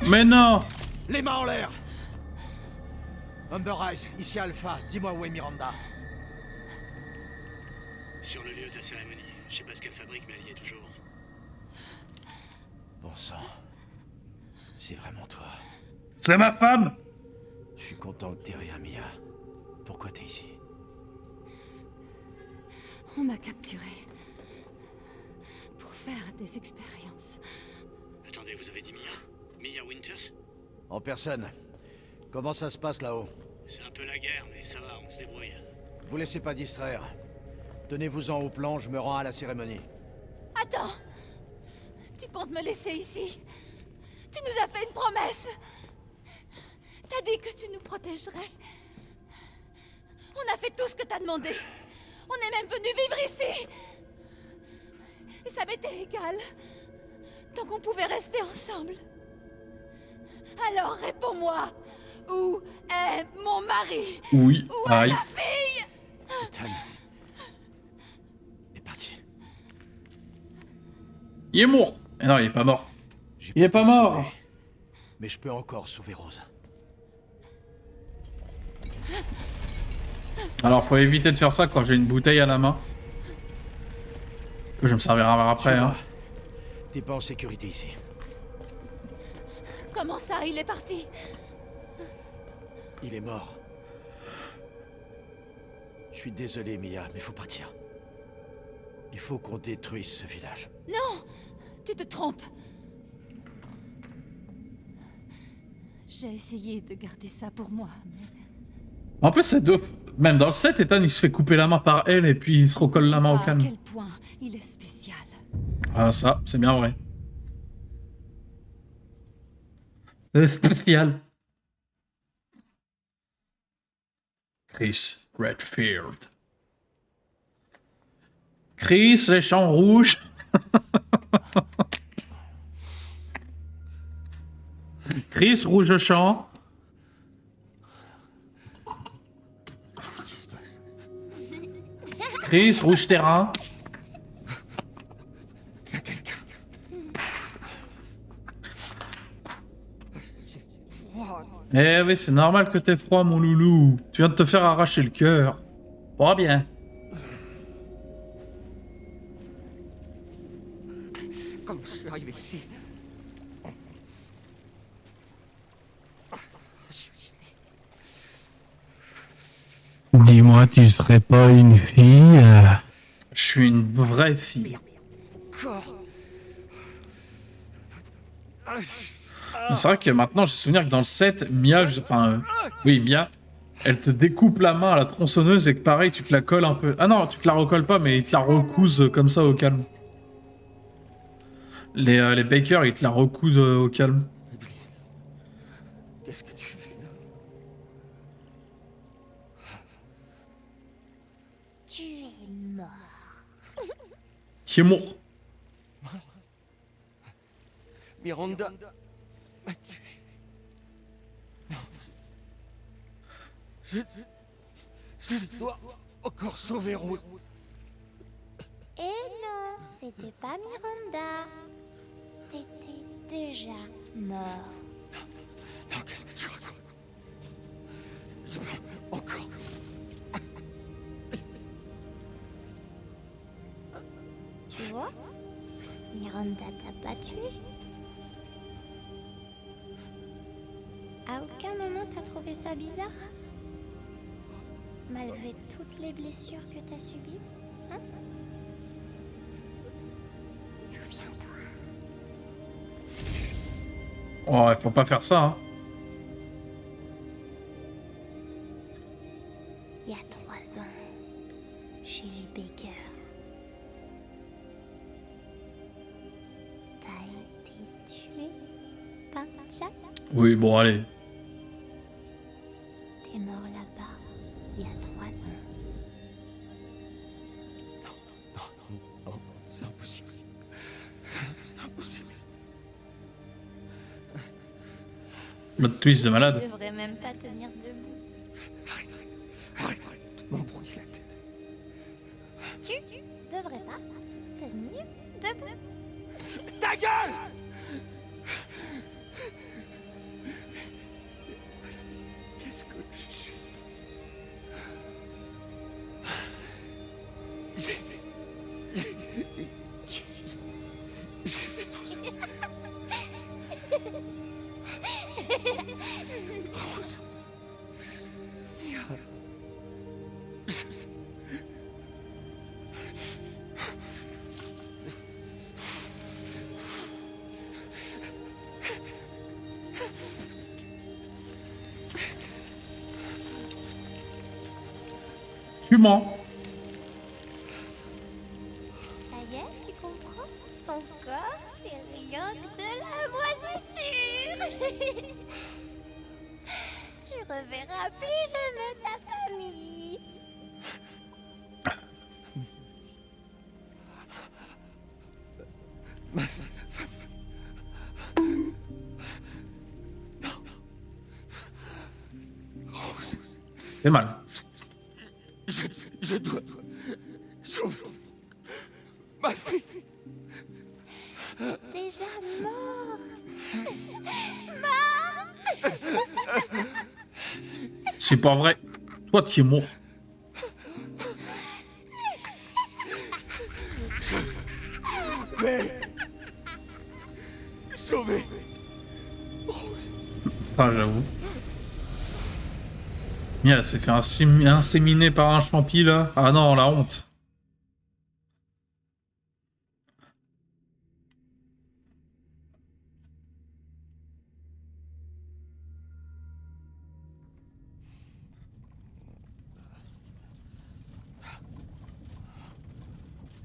Speaker 1: Mais non.
Speaker 8: Les mains en l'air. Umber Eyes, ici Alpha, dis-moi où est Miranda.
Speaker 7: Sur le lieu de la cérémonie. Je sais pas ce qu'elle fabrique, mais elle y est toujours.
Speaker 8: Bon sang. C'est vraiment toi.
Speaker 1: C'est ma femme.
Speaker 8: Je suis content que t'aies rien, Mia. Pourquoi t'es ici?
Speaker 6: On m'a capturé. Pour
Speaker 5: faire des expériences.
Speaker 7: Attendez, vous avez dit Mia? Mia Winters?
Speaker 8: En personne. Comment ça se passe là-haut?
Speaker 7: C'est un peu la guerre, mais ça va, on se débrouille.
Speaker 8: Vous laissez pas distraire. Tenez-vous-en au plan, je me rends à la cérémonie.
Speaker 5: Attends! Tu comptes me laisser ici? Tu nous as fait une promesse! T'as dit que tu nous protégerais. On a fait tout ce que t'as demandé. On est même venu vivre ici. Et ça m'était égal. Tant qu'on pouvait rester ensemble. Alors réponds-moi. Où est mon mari?
Speaker 1: Oui,
Speaker 5: Où est
Speaker 1: aïe.
Speaker 5: la fille?
Speaker 8: Ethan est parti.
Speaker 1: Il est mort. Eh non, il est pas mort.
Speaker 8: J'ai
Speaker 1: Il est pas
Speaker 8: pu le
Speaker 1: mort.
Speaker 8: sauver, mais je peux encore sauver Rose.
Speaker 1: Alors, pour éviter de faire ça quand j'ai une bouteille à la main, que je me servirai après,
Speaker 8: Suis-moi.
Speaker 1: hein.
Speaker 8: T'es pas en sécurité ici.
Speaker 5: Comment ça, il est parti?
Speaker 8: Il est mort. Je suis désolé, Mia, mais faut partir. Il faut qu'on détruise ce village.
Speaker 5: Non! Tu te trompes. J'ai essayé de garder ça pour moi, mais...
Speaker 1: En plus, c'est dope. Même dans le 7, Ethan, il se fait couper la main par elle et puis il se recolle la main au
Speaker 5: à
Speaker 1: calme.
Speaker 5: quel point il est spécial.
Speaker 1: Ah, ça, c'est bien vrai. C'est spécial. Chris Redfield. Chris, les champs rouges. Chris, rouge champ. Chris, rouge terrain. Eh oui, c'est normal que t'aies froid, mon loulou. Tu viens de te faire arracher le cœur. Pas bien.
Speaker 11: Comment je suis arrivé ici?
Speaker 12: Dis-moi, tu serais pas une fille?
Speaker 1: Je suis une vraie fille. Mais c'est vrai que maintenant, j'ai souvenir que dans le 7, Mia, oui, Mia, elle te découpe la main à la tronçonneuse et que pareil, tu te la colles un peu. Ah non, tu te la recolles pas, mais ils te la recousent comme ça au calme. Les bakers, ils te la recousent au calme.
Speaker 11: Qu'est-ce que tu fais là?
Speaker 13: Tu es mort.
Speaker 1: Qui est mort.
Speaker 11: Miranda m'a tué. Non. Je dois encore sauver Rose.
Speaker 13: Et non, c'était pas Miranda. T'étais déjà mort.
Speaker 11: Non, qu'est-ce que tu racontes? Je peux encore.
Speaker 13: Tu vois, Miranda t'a pas tué. À aucun moment t'as trouvé ça bizarre? Malgré toutes les blessures que t'as subies, hein? Souviens-toi.
Speaker 1: Oh, il faut pas faire ça, hein.
Speaker 13: Il y a 3 ans, chez les Baker, t'as été tué par Jack.
Speaker 1: Oui, bon, allez.
Speaker 13: T'es mort là-bas, il y a 3 ans.
Speaker 11: Non, c'est impossible. C'est impossible.
Speaker 1: Le twist de malade.
Speaker 13: Tu devrais même pas tenir debout.
Speaker 11: Arrête de m'embrouiller la tête.
Speaker 13: Tu devrais pas tenir debout.
Speaker 11: Ta gueule! Qu'est-ce que je suis? J'ai fait tout ça. Rose. Mia.
Speaker 1: Fumant.
Speaker 13: Ça y est, tu comprends? Ton corps, c'est rien que de la moisissure. Tu reverras plus jamais ta famille.
Speaker 1: C'est mal.
Speaker 11: Je dois sauver ma fille.
Speaker 13: Déjà mort.
Speaker 1: C'est pas vrai. Toi, tu es mort.
Speaker 11: Mais... Sauvé.
Speaker 1: Ah, j'avoue. Mia s'est fait inséminer par un champi, là. Ah non, la honte.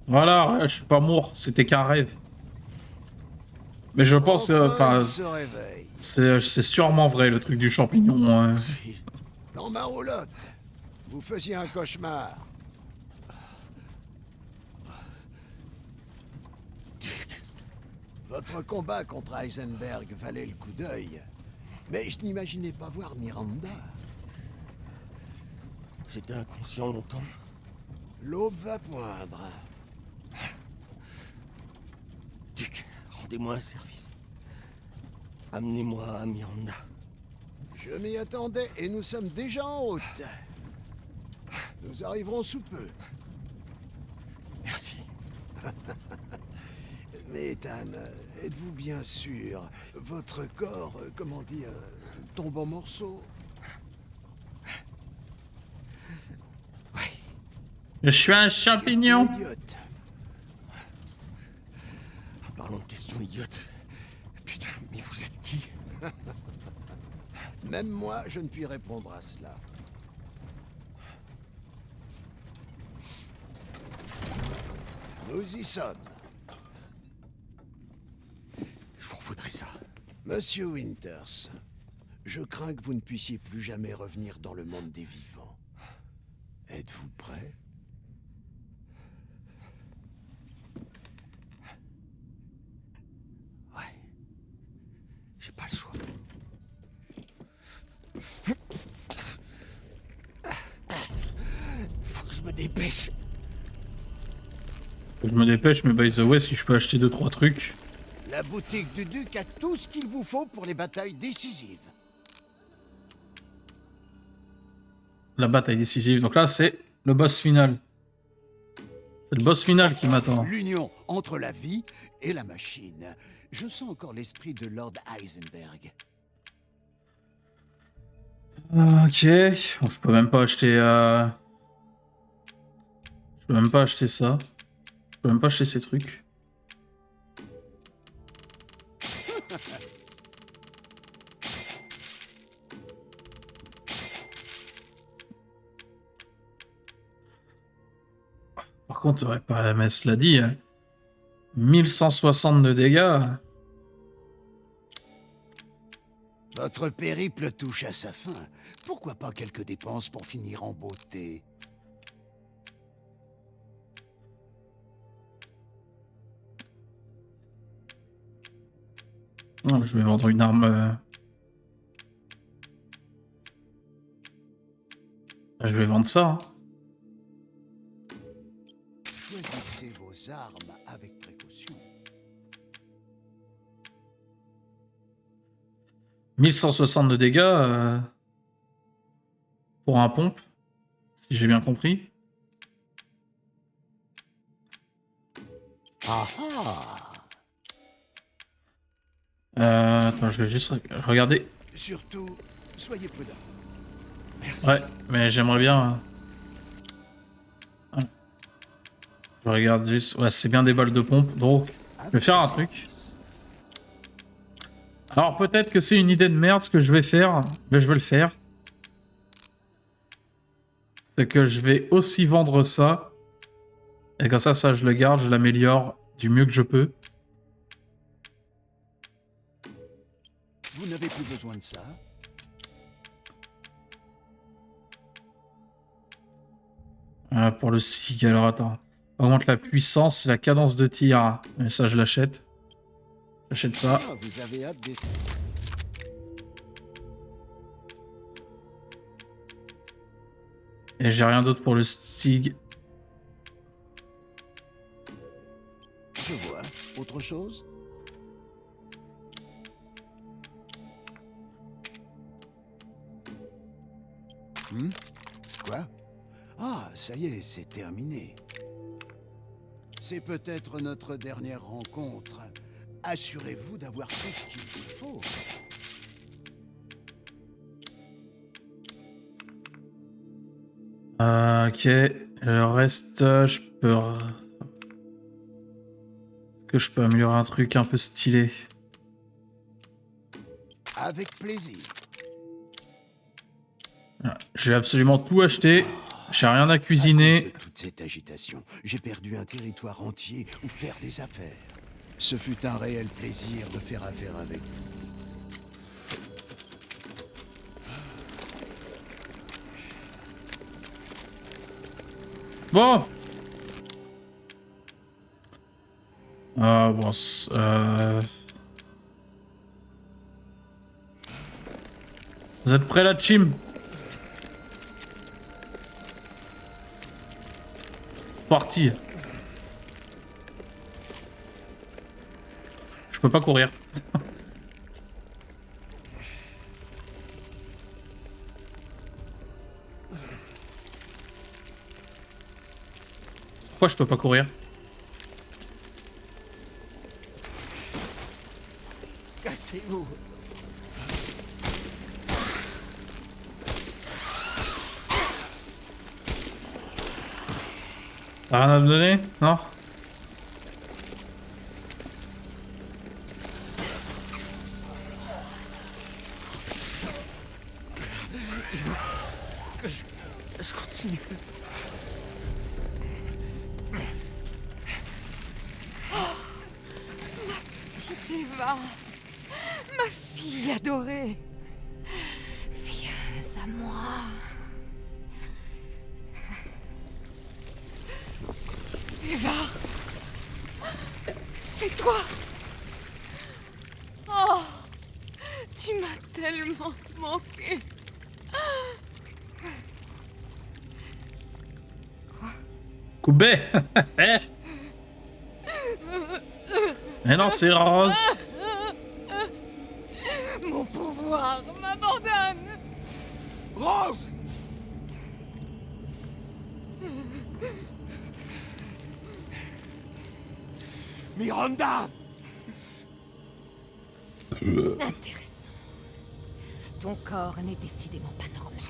Speaker 1: Voilà, ouais, je suis pas mort, c'était qu'un rêve. Mais je pense c'est sûrement vrai, le truc du champignon. Hein.
Speaker 14: Dans ma roulotte, vous faisiez un cauchemar. Votre combat contre Heisenberg valait le coup d'œil. Mais je n'imaginais pas voir Miranda.
Speaker 11: J'étais inconscient longtemps.
Speaker 14: L'aube va poindre.
Speaker 11: Duc, rendez-moi un service. Amenez-moi à Miranda.
Speaker 14: Je m'y attendais et nous sommes déjà en route. Nous arriverons sous peu.
Speaker 11: Merci.
Speaker 14: Mais Ethan, êtes-vous bien sûr? Votre corps, comment dire, tombe en morceaux?
Speaker 1: Je suis un champignon.
Speaker 11: En parlant de questions idiotes. Putain, mais vous êtes qui?
Speaker 14: Même moi, je ne puis répondre à cela. Nous y sommes.
Speaker 11: Je vous revaudrai ça.
Speaker 14: Monsieur Winters, je crains que vous ne puissiez plus jamais revenir dans le monde des vivants. Êtes-vous prêt?
Speaker 11: Ouais. J'ai pas le choix. Faut que je me dépêche.
Speaker 1: Je me dépêche, mais by the way, si je peux acheter 2-3 trucs.
Speaker 14: La boutique du Duc a tout ce qu'il vous faut pour les batailles décisives.
Speaker 1: La bataille décisive. Donc là, c'est le boss final. C'est le boss final qui m'attend.
Speaker 14: L'union entre la vie et la machine. Je sens encore l'esprit de Lord Heisenberg.
Speaker 1: Ok. Bon, je peux même pas acheter... Je peux même pas acheter ça. Je peux même pas acheter ces trucs. Par contre, ouais, pas MS l'a dit. 1160 de dégâts.
Speaker 14: Votre périple touche à sa fin. Pourquoi pas quelques dépenses pour finir en beauté?
Speaker 1: Oh, je vais vendre une arme. Je vais vendre ça. Hein.
Speaker 14: Choisissez vos armes avec précaution.
Speaker 1: 1160 de dégâts pour un pompe, si j'ai bien compris.
Speaker 14: Ah
Speaker 1: attends, je vais juste regarder.
Speaker 14: Surtout, soyez prudents.
Speaker 11: Merci.
Speaker 1: Ouais, mais j'aimerais bien... Je regarde juste... Ouais, c'est bien des balles de pompe, donc je vais faire un truc. Alors peut-être que c'est une idée de merde ce que je vais faire, mais je vais le faire. c'est que je vais aussi vendre ça. Et comme ça je le garde, je l'améliore du mieux que je peux.
Speaker 14: Vous n'avez plus besoin de ça?
Speaker 1: Pour le SIG, alors attends. Augmente la puissance et la cadence de tir. Et ça, je l'achète. J'achète ça.
Speaker 14: Ah, vous avez hâte des...
Speaker 1: Et j'ai rien d'autre pour le STIG.
Speaker 14: Je vois. Autre chose? Quoi? Ah, ça y est, c'est terminé. C'est peut-être notre dernière rencontre. Assurez-vous d'avoir tout ce qu'il vous faut.
Speaker 1: Ok. Le reste, je peux... Est-ce que je peux améliorer un truc un peu stylé?
Speaker 14: Avec plaisir.
Speaker 1: J'ai absolument tout acheté. J'ai rien à cuisiner.
Speaker 14: À cause de toute cette agitation, j'ai perdu un territoire entier où faire des affaires. Ce fut un réel plaisir de faire affaire avec vous.
Speaker 1: Bon. Bon. Vous êtes prêts, la team? Parti. Je peux pas courir. Pourquoi je peux pas courir?
Speaker 11: Cassez-vous.
Speaker 1: T'as rien à me donner? Non?
Speaker 11: Je continue.
Speaker 6: Oh, ma petite Eva, ma fille adorée, viens à moi. Eva, c'est toi. Oh, tu m'as tellement manqué.
Speaker 1: Koubé. Mais non, c'est Rose.
Speaker 6: Mon pouvoir m'abandonne.
Speaker 11: Rose! Miranda!
Speaker 6: Intéressant. Ton corps n'est décidément pas normal.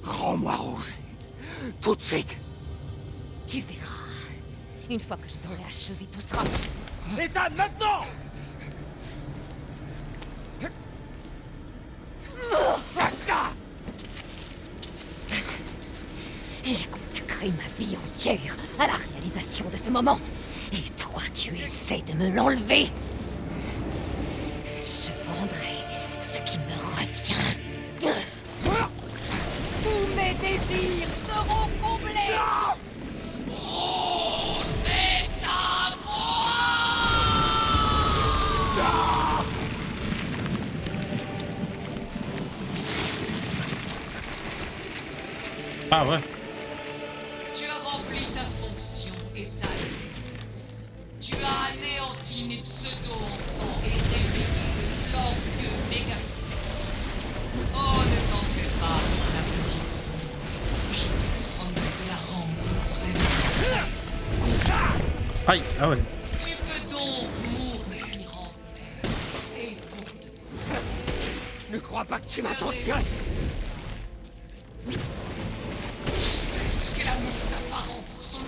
Speaker 11: Rends-moi Rose. Tout de suite.
Speaker 6: Tu verras. Une fois que je t'aurai achevé, tout sera...
Speaker 11: Ethan, maintenant! Basta!
Speaker 6: J'ai consacré ma vie entière à la réalisation de ce moment. Et toi, tu essaies de me l'enlever. Je prendrai ce qui me revient. Tous mes désirs seront comblés. Oh, c'est à moi.
Speaker 1: Ah ouais.
Speaker 15: Tu as rempli ta fonction, Ethan. Tu as anéanti mes pseudo-enfants et réveillé le glorieux mécanicien. Oh, ne t'en fais pas, la petite Rose. Je te promets de la rendre vraiment très...
Speaker 1: Aïe, ah ouais.
Speaker 15: Tu peux donc mourir en paix. Et pour de bon.
Speaker 11: Ne crois pas que tu m'as
Speaker 15: Ne
Speaker 11: torturé.
Speaker 15: résiste. Tu sais ce qu'est l'amour d'un parent pour son...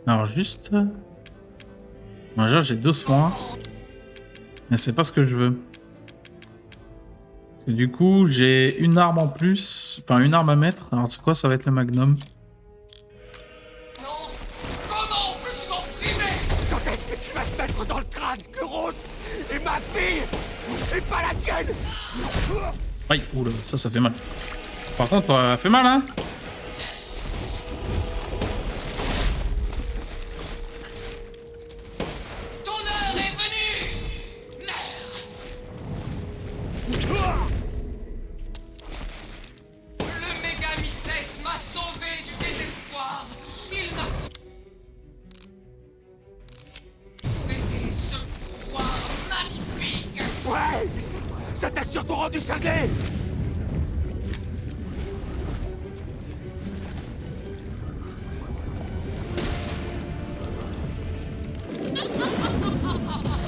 Speaker 1: Alors juste... Déjà j'ai 2 soins. Mais c'est pas ce que je veux. Et du coup, j'ai une arme en plus. Enfin, une arme à mettre. Alors, c'est quoi? Ça va être le Magnum.
Speaker 11: Comment peux-tu m'en priver? Quand est-ce que tu vas te mettre dans le crâne que Rose est ma fille et pas la tienne?
Speaker 1: Aïe, oula, ça fait mal. Par contre, elle fait mal, hein?
Speaker 15: Ton heure est venue! Merde! Le Mégamycète m'a sauvé du désespoir. Il m'a fait ce pouvoir magnifique.
Speaker 11: Ouais, c'est ça. Ça t'assure ton rendu cinglé.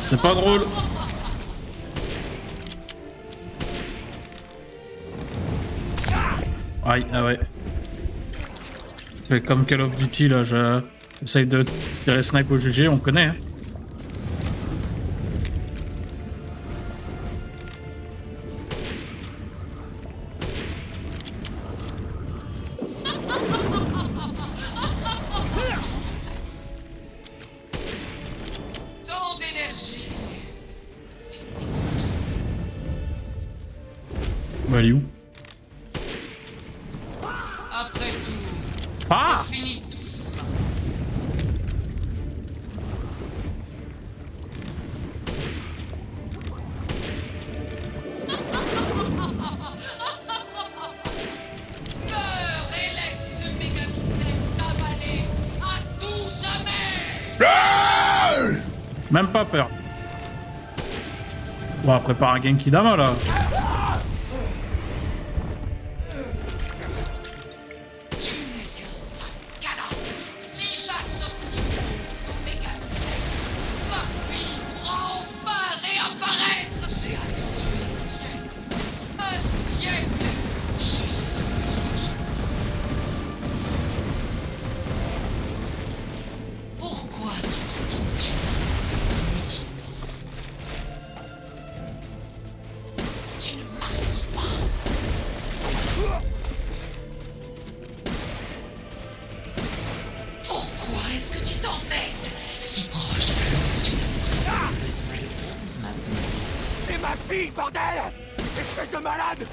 Speaker 1: C'est pas drôle. Aïe, ah ouais. C'est comme Call of Duty, là, j'essaye de tirer snipe au GG, on connaît, hein.
Speaker 15: Tant d'énergie.
Speaker 1: Bah, elle est où?
Speaker 15: Après tout,
Speaker 1: Ah!
Speaker 15: on finit tous. Meurs et laisse le Mégamycète t'avaler à tout jamais.
Speaker 1: Même pas peur. Bon, on prépare un Genkidama, là.
Speaker 15: Tu n'es qu'un sale canard. Si j'associe Rose au Mégamycète, ma fille pourra enfin réapparaître. J'ai attendu un siècle, juste pour ce jour. Pourquoi t'obstines-tu inutilement? Tu ne m'arrives pas. Pourquoi est-ce que tu t'embêtes? Si proche de l'heure d'une fortuneuse Rose maintenant.
Speaker 11: C'est ma fille, bordel! Espèce de malade!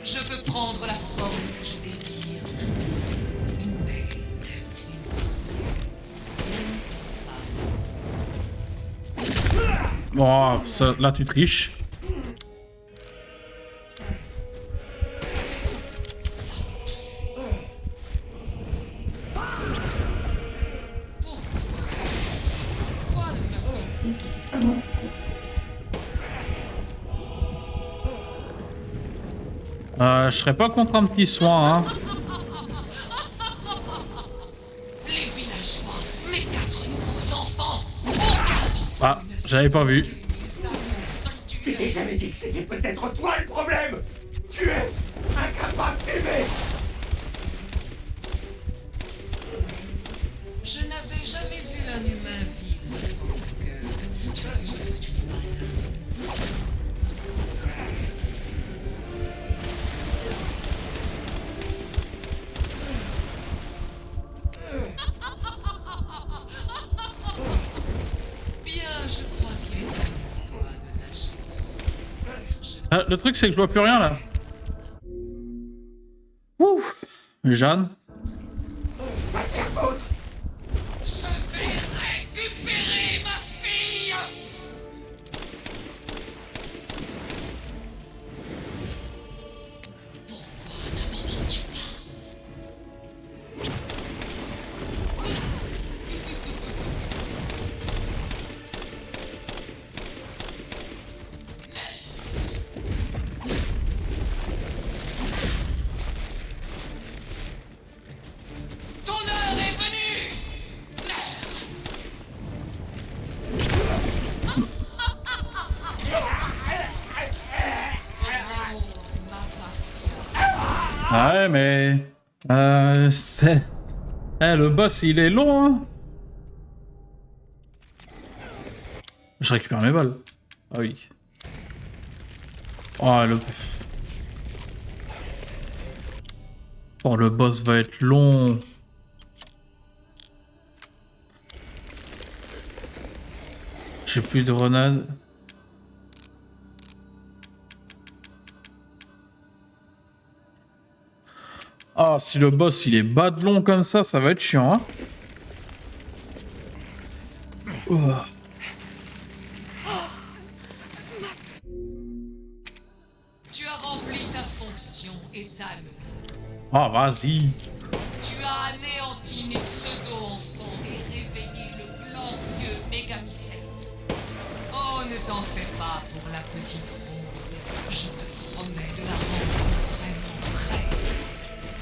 Speaker 15: Je peux prendre la forme que je désire. Un esprit, une bête, une sorcière, une femme.
Speaker 1: Oh, ça, là, tu triches.
Speaker 15: Pourquoi ne me...
Speaker 1: Je serais pas contre un petit soin, hein.
Speaker 15: Les villageois, mes 4 nouveaux enfants, aucun
Speaker 1: Ah, j'avais pas vu.
Speaker 11: Tu t'es jamais dit que c'était peut-être toi le problème? Tu es incapable d'aimer!
Speaker 15: Je n'avais jamais vu un humain vivre sans ce cœur. Tu as sûr que tu n'es pas là. Bien, je crois qu'il est temps pour toi de lâcher.
Speaker 1: Ah, le truc, c'est que je vois plus rien, là. Ouf. Jeanne.
Speaker 11: Va te faire foutre!
Speaker 15: Je vais récupérer ma fille! Pourquoi n'abandonnes-tu pas? Ton heure est venue! Rose m'appartient.
Speaker 1: Ouais, mais... C'est... Eh, le boss, il est long, hein. Je récupère mes balles. Ah oui. Oh, le... Oh, le boss va être long. J'ai plus de grenades. Ah, si le boss il est bas de long comme ça va être chiant, hein. Oh.
Speaker 15: Tu as rempli ta fonction, Ethan.
Speaker 1: Ah, vas-y.
Speaker 15: Tu as anéanti mes pseudo-enfants et réveillé le glorieux Mégamycète. Oh, ne t'en fais pas pour la petite Rose. Je te promets de la rendre vraiment très heureuse.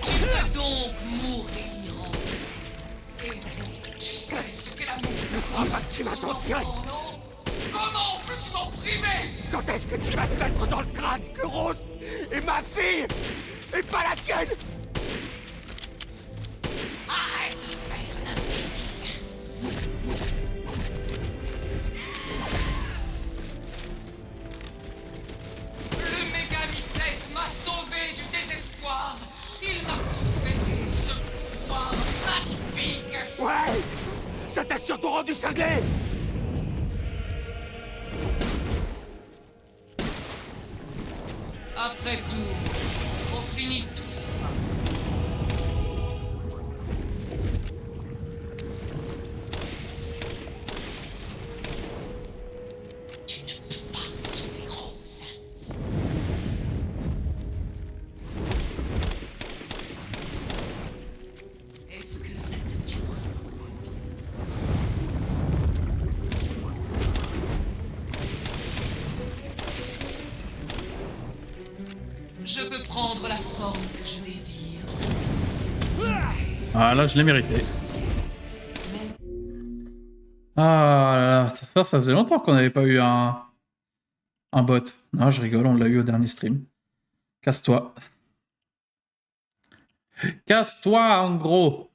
Speaker 15: Tu peux donc mourir en paix. Et donc, tu sais ce qu'est l'amour.
Speaker 11: Ah bah tu m'as tiré.
Speaker 15: Comment peux-tu m'en priver?
Speaker 11: Quand est-ce que tu vas te mettre dans le crâne que Rose est ma fille et pas la tienne?
Speaker 15: Arrête de faire l'imbécile. Le Mégamycète m'a sauvé du désespoir. Il m'a conféré ce pouvoir magnifique.
Speaker 11: Ouais, ça t'a surtout rendu cinglé.
Speaker 15: Après tout, on finit tous par... Tu ne peux pas sauver Rose. Est-ce que ça te tue? Je peux prendre la forme que je désire.
Speaker 1: Ah là, je l'ai mérité. Ah là là, ça faisait longtemps qu'on n'avait pas eu un bot. Non, je rigole, on l'a eu au dernier stream. Casse-toi. Casse-toi, en gros.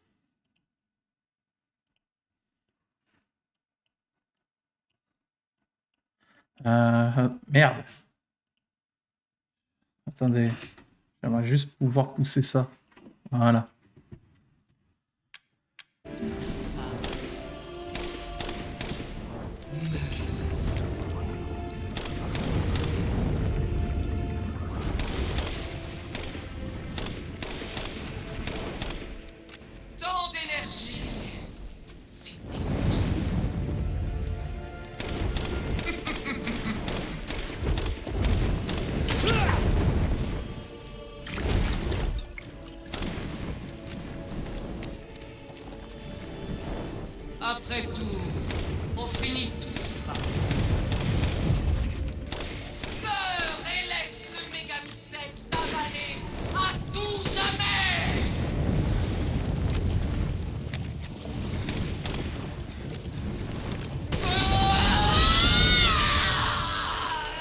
Speaker 1: Merde. Attendez. J'aimerais juste pouvoir pousser ça. Voilà.
Speaker 15: Tant d'énergie. C'est Après tout, on finit tous par... Meurs et laisse le Mégamycète t'avaler à tout jamais.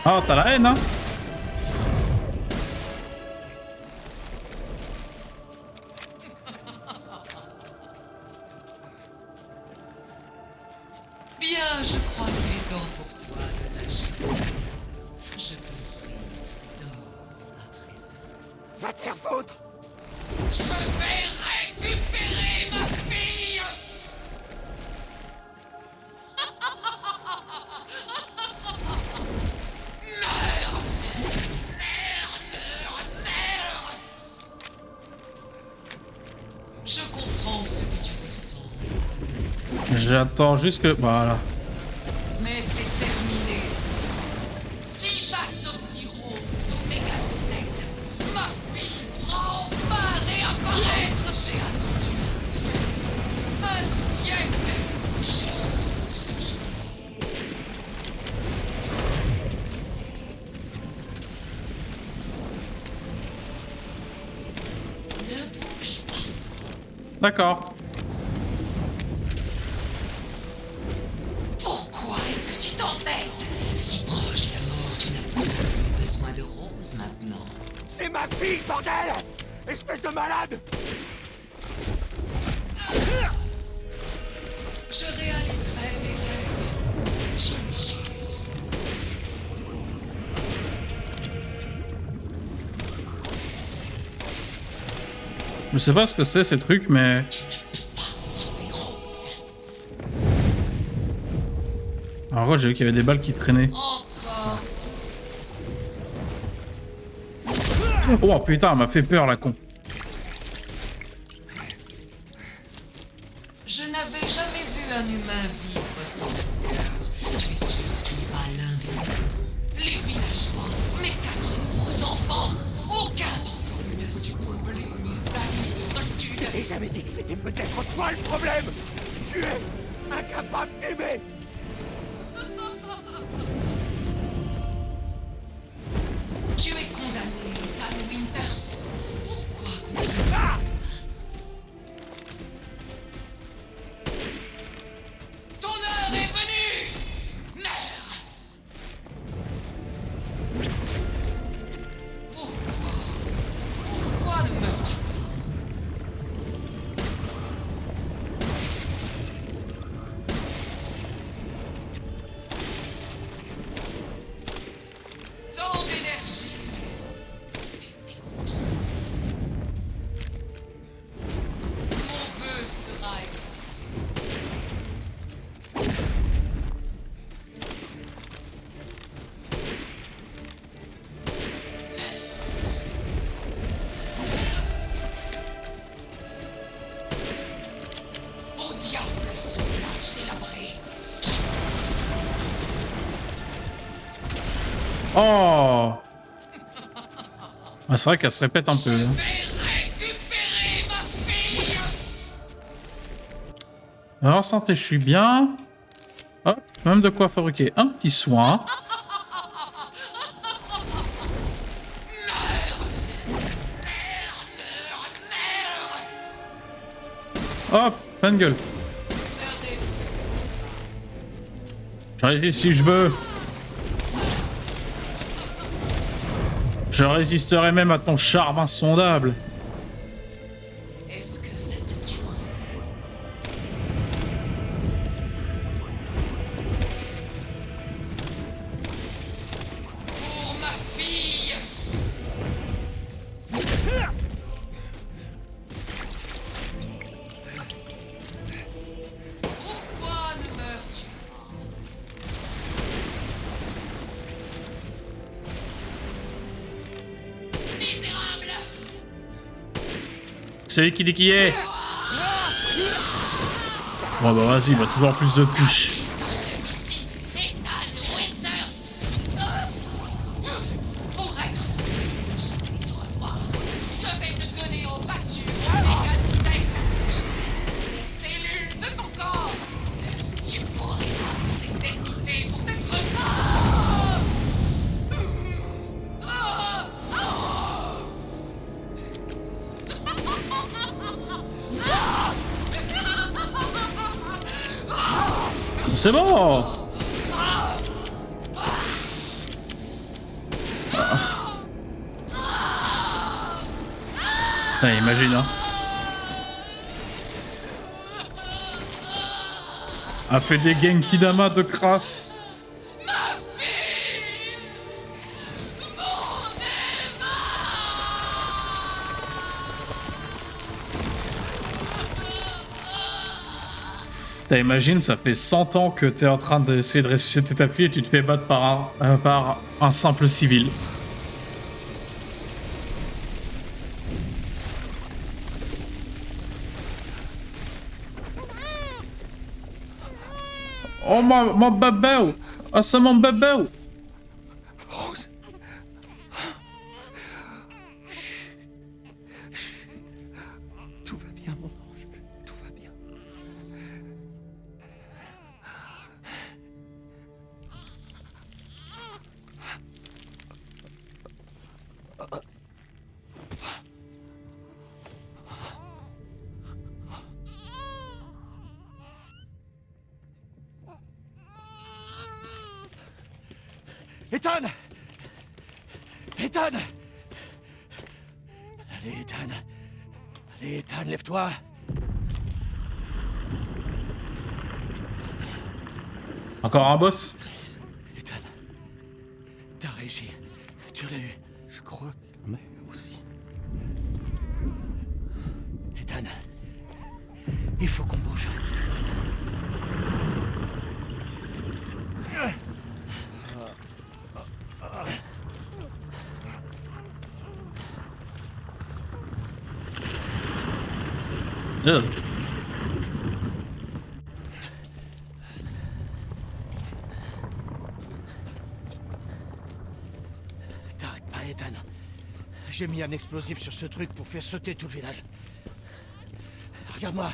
Speaker 1: Oh, t'as la haine, hein?
Speaker 15: Bien, je crois qu'il est temps pour toi de lâcher prise. Je t'en prie, dors à présent.
Speaker 11: Va te faire foutre.
Speaker 15: Je vais récupérer ma fille. Je comprends ce que tu ressens.
Speaker 1: J'attends juste que... Voilà.
Speaker 15: Mais c'est terminé. Si j'associe Rose au Mégamycète, ma fille pourra enfin réapparaître. J'ai attendu un siècle, juste pour ce jour. Ne bouge pas.
Speaker 1: D'accord.
Speaker 15: Pourquoi est-ce que tu t'embêtes? Si proche de la mort, tu n'as plus besoin de Rose maintenant.
Speaker 11: C'est ma fille, bordel. espèce de malade!
Speaker 15: Je réaliserai mes rêves. Je le jure.
Speaker 1: Je sais pas ce que c'est ces trucs, mais... En gros, j'ai vu qu'il y avait des balles qui traînaient.
Speaker 15: Encore.
Speaker 1: Oh putain, elle m'a fait peur la con.
Speaker 15: Je n'avais jamais vu un humain vivre sans son cœur. Tu es sûr que tu n'es pas l'un des nôtres? Les villageois, mes 4 nouveaux enfants, aucun d'entre eux n'a su combler mes années de solitude.
Speaker 11: J'ai jamais dit que c'était peut-être toi le problème! Tu es incapable d'aimer!
Speaker 15: Tu es condamné, Ethan Winters. Pourquoi continuer à te battre? Ton heure est venue, mère. Pourquoi ne meurs-tu pas? Tant d'énergie. C'est dégoûtant. Mon vœu sera exaucé. Au diable ce village délabré.
Speaker 1: Oh ah, c'est vrai qu'elle se répète un peu.
Speaker 15: Je vais récupérer ma fille.
Speaker 1: Alors, santé, je suis bien. Hop, même de quoi fabriquer un petit soin. Hop, pleine gueule. Je résiste si je veux. Je résisterai même à ton charme insondable.
Speaker 15: Est-ce que ça te tue? Pour ma fille. Pourquoi ne meurs-tu? Misérable!
Speaker 1: C'est lui qui dit qui est. Bon bah vas-y, bah toujours plus de triche.
Speaker 15: Ethan Winters! Pour être sûr que je vais te revoir, je vais te donner en pâture les cellules de ton corps. Tu mourras pour l'éternité pour t'être
Speaker 1: C'est bon. Putain, imagine, hein. A fait des Genki Dama de crasse. T'imagines, ça fait 100 ans que t'es en train d'essayer de ressusciter ta fille et tu te fais battre par un simple civil. Oh mon bébé! Ah c'est mon bébé!
Speaker 11: Rose. Tout va bien, mon ange. Tout va bien. Ethan! Ethan!
Speaker 8: Allez, Ethan. Allez, Ethan, lève-toi.
Speaker 1: Encore un boss?
Speaker 8: Ethan, t'as réussi. Tu l'as eu. Je crois que mais aussi. Ethan, il faut qu'on bouge. T'arrêtes pas, Ethan. J'ai mis un explosif sur ce truc pour faire sauter tout le village. Regarde-moi.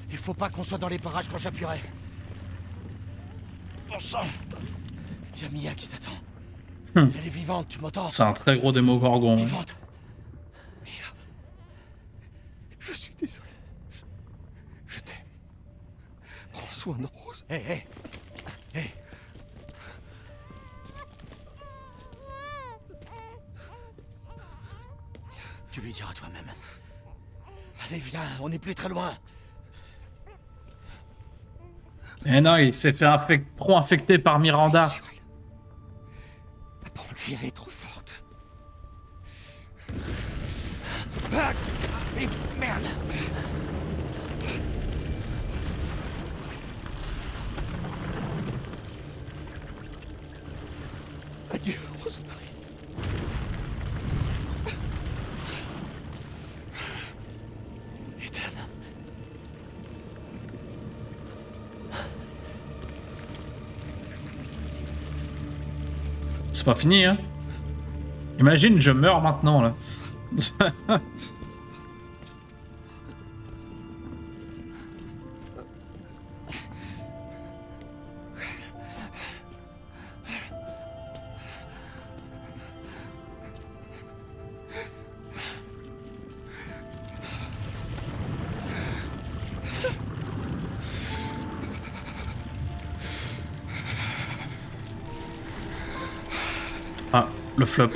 Speaker 8: Il faut pas qu'on soit dans les parages quand j'appuierai. Bon sang. Y'a Mia qui t'attend. Elle est vivante, tu m'entends?
Speaker 1: C'est un très gros démogorgon.
Speaker 8: Vivante. Mia. Je suis désolé. Je t'aime. Prends soin de Rose. Hé. Tu lui diras toi-même. Allez, viens, on n'est plus très loin.
Speaker 1: Eh non, il s'est fait trop infecter par Miranda.
Speaker 8: La branle-vie est trop forte. Ah, et merde. Adieu, Rosemary. Ethan.
Speaker 1: C'est pas fini, hein. Imagine, je meurs maintenant, là. Ah, le flop.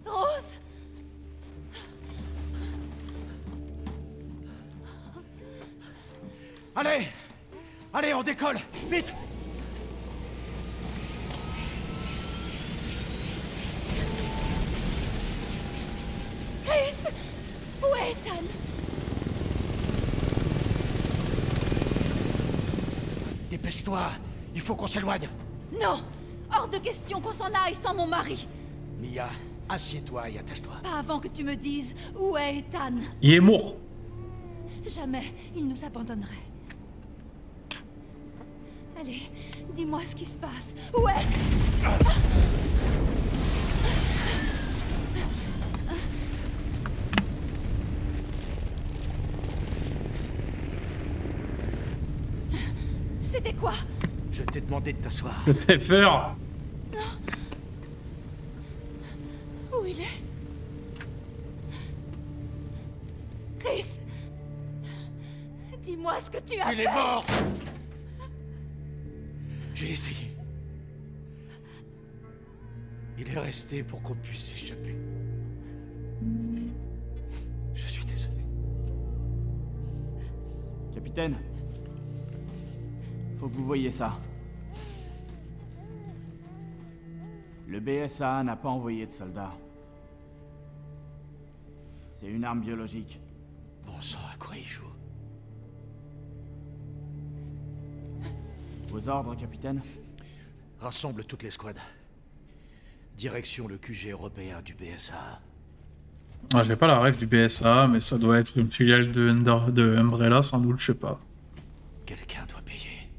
Speaker 5: Rose!
Speaker 8: Allez, on décolle. Vite.
Speaker 5: Chris! Où est Ethan?
Speaker 8: Dépêche-toi. Il faut qu'on s'éloigne.
Speaker 5: Non! Hors de question qu'on s'en aille sans mon mari!
Speaker 8: Mia, assieds-toi et attache-toi.
Speaker 5: Pas avant que tu me dises où est Ethan.
Speaker 1: Il est mort.
Speaker 5: Jamais il nous abandonnerait. Allez, dis-moi ce qui se passe. Où est... C'était quoi?
Speaker 8: Je t'ai demandé de t'asseoir.
Speaker 1: Je t'ai peur.
Speaker 5: Où il est? Chris! Dis-moi ce que tu as fait!
Speaker 8: Il est mort! J'ai essayé. Il est resté pour qu'on puisse s'échapper. Je suis désolé.
Speaker 16: Capitaine, faut que vous voyiez ça. Le BSA n'a pas envoyé de soldats. C'est une arme biologique.
Speaker 8: Bon sang, à quoi il joue?
Speaker 16: Vos ordres, capitaine?
Speaker 8: Rassemble toutes les squads. Direction le QG européen du BSA.
Speaker 1: Ah, j'ai pas la ref du BSA, mais ça doit être une filiale de Umbrella, sans doute, je sais pas.
Speaker 8: Quelqu'un doit payer.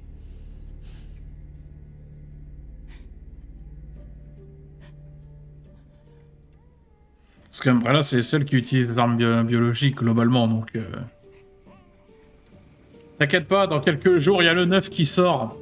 Speaker 1: Parce qu'Umbrella, c'est celle qui utilise des armes biologiques, globalement, donc... T'inquiète pas, dans quelques jours, il y a le 9 qui sort.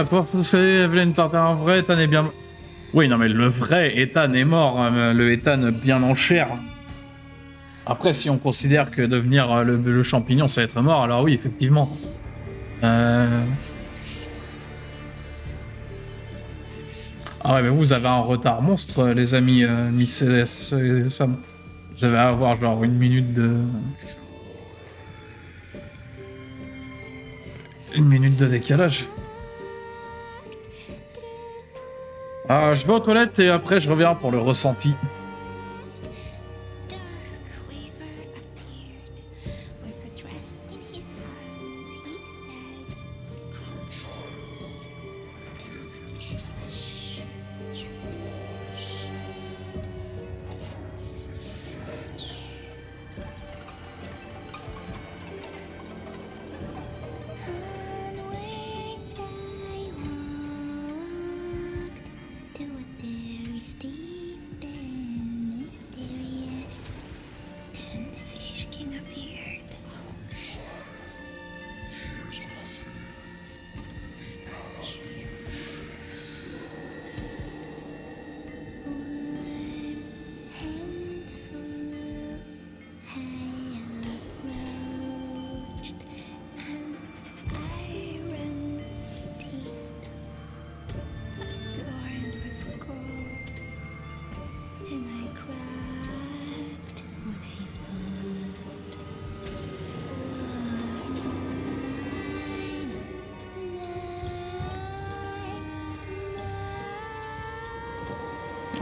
Speaker 1: pour posséder Evelyn Tartar, un vrai Ethan est bien... Oui, non mais le vrai Ethan est mort, hein, le Ethan bien en chair. Après, si on considère que devenir le champignon, c'est être mort, alors oui, effectivement. Ah ouais, mais vous avez un retard monstre, les amis, Miss et Sam. Vous devez avoir genre une minute de... Une minute de décalage. Ah, je vais aux toilettes et après je reviens pour le ressenti.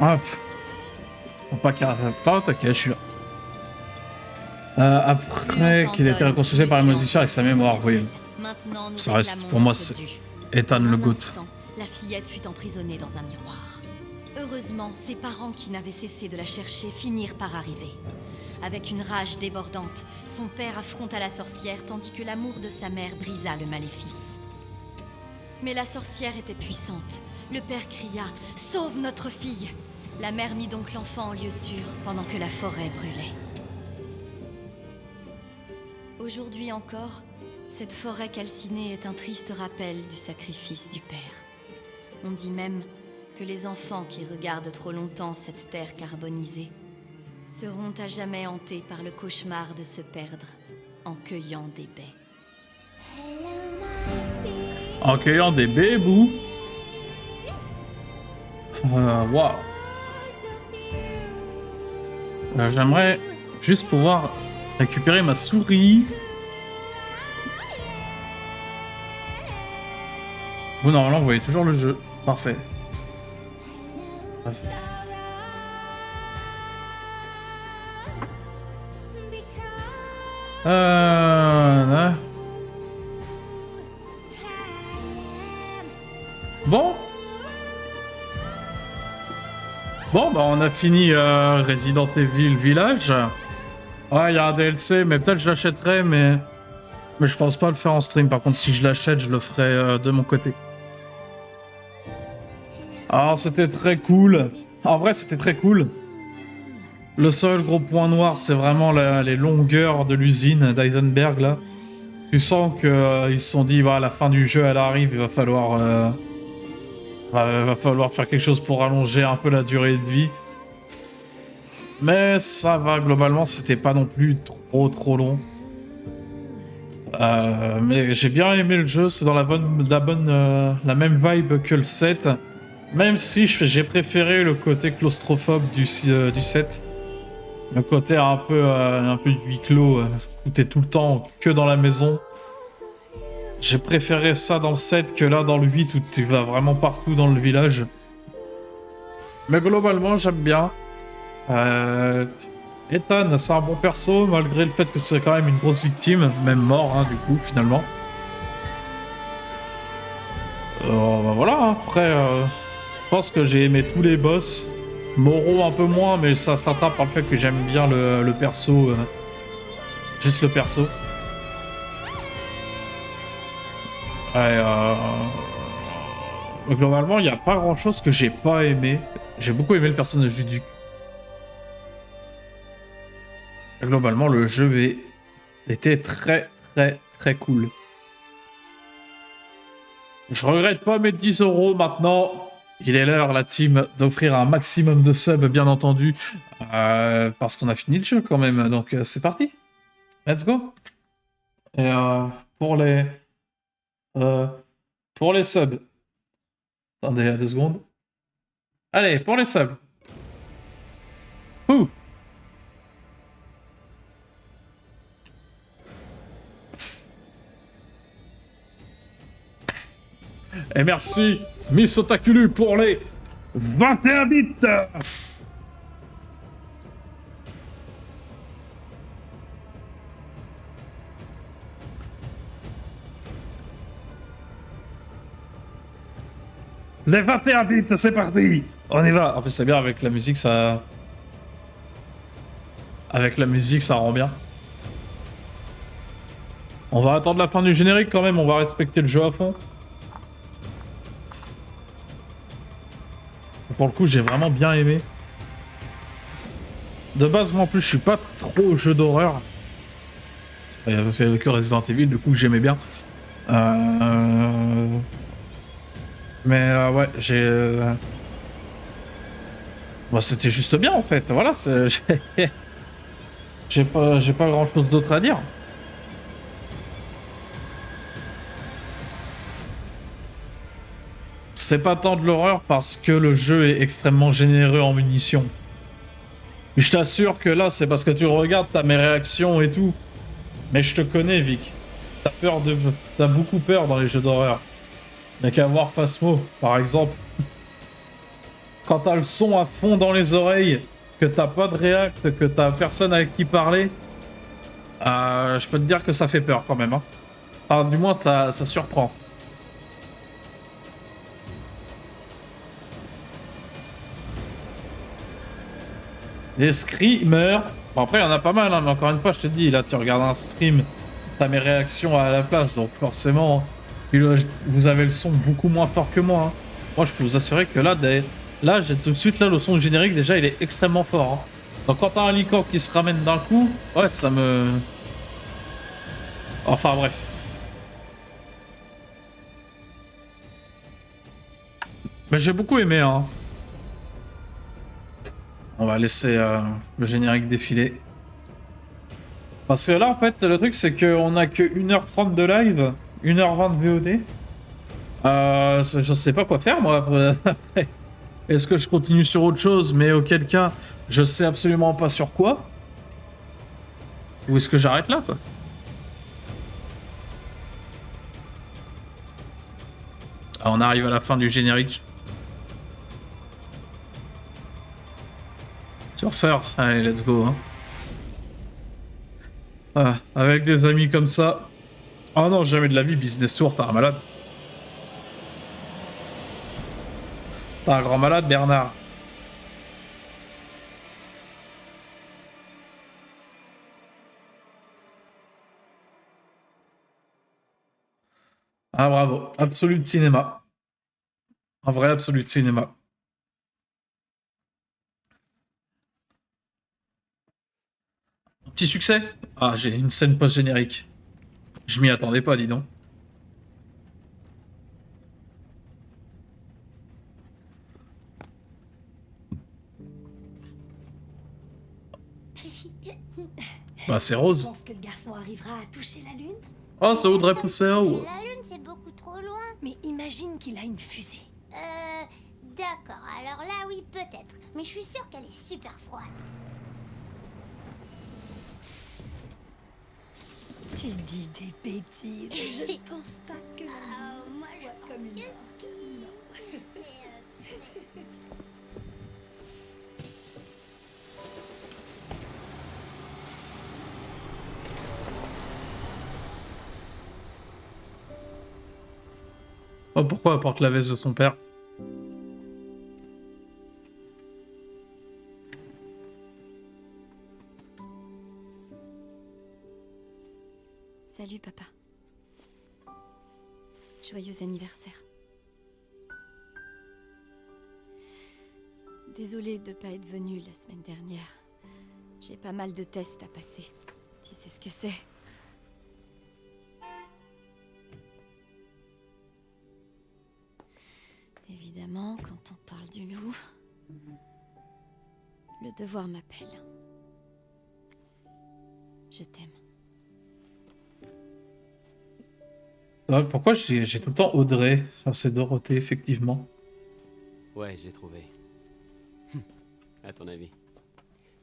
Speaker 1: Hop. Faut pas qu'il t'inquiète, je suis là. Après qu'il ait été reconstruit par la malédiction avec sa mémoire, oui. Ça reste, pour moi, c'est Ethan le GOAT.
Speaker 17: La fillette fut emprisonnée dans un miroir. Heureusement, ses parents qui n'avaient cessé de la chercher finirent par arriver. Avec une rage débordante, son père affronta la sorcière tandis que l'amour de sa mère brisa le maléfice. Mais la sorcière était puissante. Le père cria « Sauve notre fille !» La mère mit donc l'enfant en lieu sûr pendant que la forêt brûlait. Aujourd'hui encore, cette forêt calcinée est un triste rappel du sacrifice du père. On dit même que les enfants qui regardent trop longtemps cette terre carbonisée seront à jamais hantés par le cauchemar de se perdre en cueillant des baies.
Speaker 1: En cueillant des bébous. Waouh. J'aimerais juste pouvoir récupérer ma souris. Vous, normalement, vous voyez toujours le jeu. Parfait. Bref. Là. Bon. Bon, bah on a fini Resident Evil Village. Ouais, il y a un DLC, mais peut-être je l'achèterai, mais je pense pas le faire en stream. Par contre, si je l'achète, je le ferai de mon côté. Alors, c'était très cool. En vrai, c'était très cool. Le seul gros point noir, c'est vraiment les longueurs de l'usine d'Eisenberg, là. Tu sens qu'ils se sont dit, bah, à la fin du jeu, elle arrive, il va falloir... va falloir faire quelque chose pour allonger un peu la durée de vie. Mais ça va, globalement, c'était pas non plus trop long. Mais j'ai bien aimé le jeu, c'est dans la même vibe que le 7. Même si j'ai préféré le côté claustrophobe du 7. Le côté un peu huis clos, où t'es tout le temps que dans la maison. J'ai préféré ça dans le 7 que là dans le 8 où tu vas vraiment partout dans le village. Mais globalement, j'aime bien. Ethan, c'est un bon perso, malgré le fait que c'est quand même une grosse victime, même mort, hein, du coup, finalement. Bah voilà, hein. Après, je pense que j'ai aimé tous les boss. Moreau un peu moins, mais ça se rattrape par le fait que j'aime bien le perso. Juste le perso. Ouais, globalement, il n'y a pas grand chose que j'ai pas aimé. J'ai beaucoup aimé le personnage du Duc. Globalement, le jeu était très cool. Je regrette pas mes 10 € maintenant. Il est l'heure, la team, d'offrir un maximum de subs, bien entendu. Parce qu'on a fini le jeu quand même. Donc c'est parti. Let's go. Et pour les subs. Attendez 2 secondes. Allez, pour les subs. Ouh. Et merci, Miss Otakulu, pour les 21 bits. Les 21 bits, c'est parti. On y va. En plus, c'est bien avec la musique, ça... Avec la musique, ça rend bien. On va attendre la fin du générique quand même, on va respecter le jeu à fond. Pour le coup, j'ai vraiment bien aimé. De base, moi en plus, je suis pas trop jeu d'horreur. C'est que Resident Evil, du coup, j'aimais bien. Mais ouais, j'ai... Bah, c'était juste bien en fait, voilà. J'ai pas grand chose d'autre à dire. C'est pas tant de l'horreur parce que le jeu est extrêmement généreux en munitions. Mais je t'assure que là, c'est parce que tu regardes, t'as mes réactions et tout. Mais je te connais, Vic. T'as beaucoup peur dans les jeux d'horreur. Y'a qu'à voir Phasmo, par exemple. Quand t'as le son à fond dans les oreilles, que t'as pas de réact, que t'as personne avec qui parler, je peux te dire que ça fait peur quand même. Hein. Enfin, du moins, ça surprend. Les screamers. Bon, après, il y en a pas mal, hein, mais encore une fois, je te dis, là, tu regardes un stream, t'as mes réactions à la place, donc forcément, vous avez le son beaucoup moins fort que moi. Hein. Moi, je peux vous assurer que là, j'ai tout de suite, là, le son du générique, déjà, il est extrêmement fort. Hein. Donc, quand t'as un licorne qui se ramène d'un coup, ouais, ça me... Enfin, bref. Mais j'ai beaucoup aimé, hein. On va laisser le générique défiler. Parce que là, en fait, le truc, c'est qu'on a que 1h30 de live, 1h20 de VOD. Je sais pas quoi faire, moi, après. Est-ce que je continue sur autre chose, mais auquel cas, je sais absolument pas sur quoi? Ou est-ce que j'arrête là, quoi? Ah, on arrive à la fin du générique. Surfer, allez, let's go. Hein. Ah, avec des amis comme ça. Oh non, jamais de la vie, Business Tour, t'es un malade. T'es un grand malade, Bernard. Ah bravo, absolu de cinéma. Un vrai absolu de cinéma. Petit succès. Ah, j'ai une scène post-générique. Je m'y attendais pas, dis donc. Bah, c'est Rose.
Speaker 13: Tu penses que le garçon arrivera à toucher la Lune?
Speaker 1: Oh, ça voudrait pousser à haut.
Speaker 13: La Lune, c'est beaucoup trop loin. Mais imagine qu'il a une fusée. D'accord. Alors là, oui, peut-être. Mais je suis sûre qu'elle est super froide.
Speaker 5: Tu dis des bêtises. Je ne pense pas que
Speaker 13: moi, je
Speaker 5: soit
Speaker 13: pense
Speaker 5: comme une...
Speaker 13: que si.
Speaker 1: Oh, pourquoi apporte la veste de son père?
Speaker 17: Salut, papa. Joyeux anniversaire. Désolée de pas être venue la semaine dernière. J'ai pas mal de tests à passer. Tu sais ce que c'est. Le devoir m'appelle. Je t'aime.
Speaker 1: Pourquoi j'ai tout le temps Audrey? Enfin, c'est Dorothée, effectivement.
Speaker 18: Ouais, j'ai trouvé. À ton avis.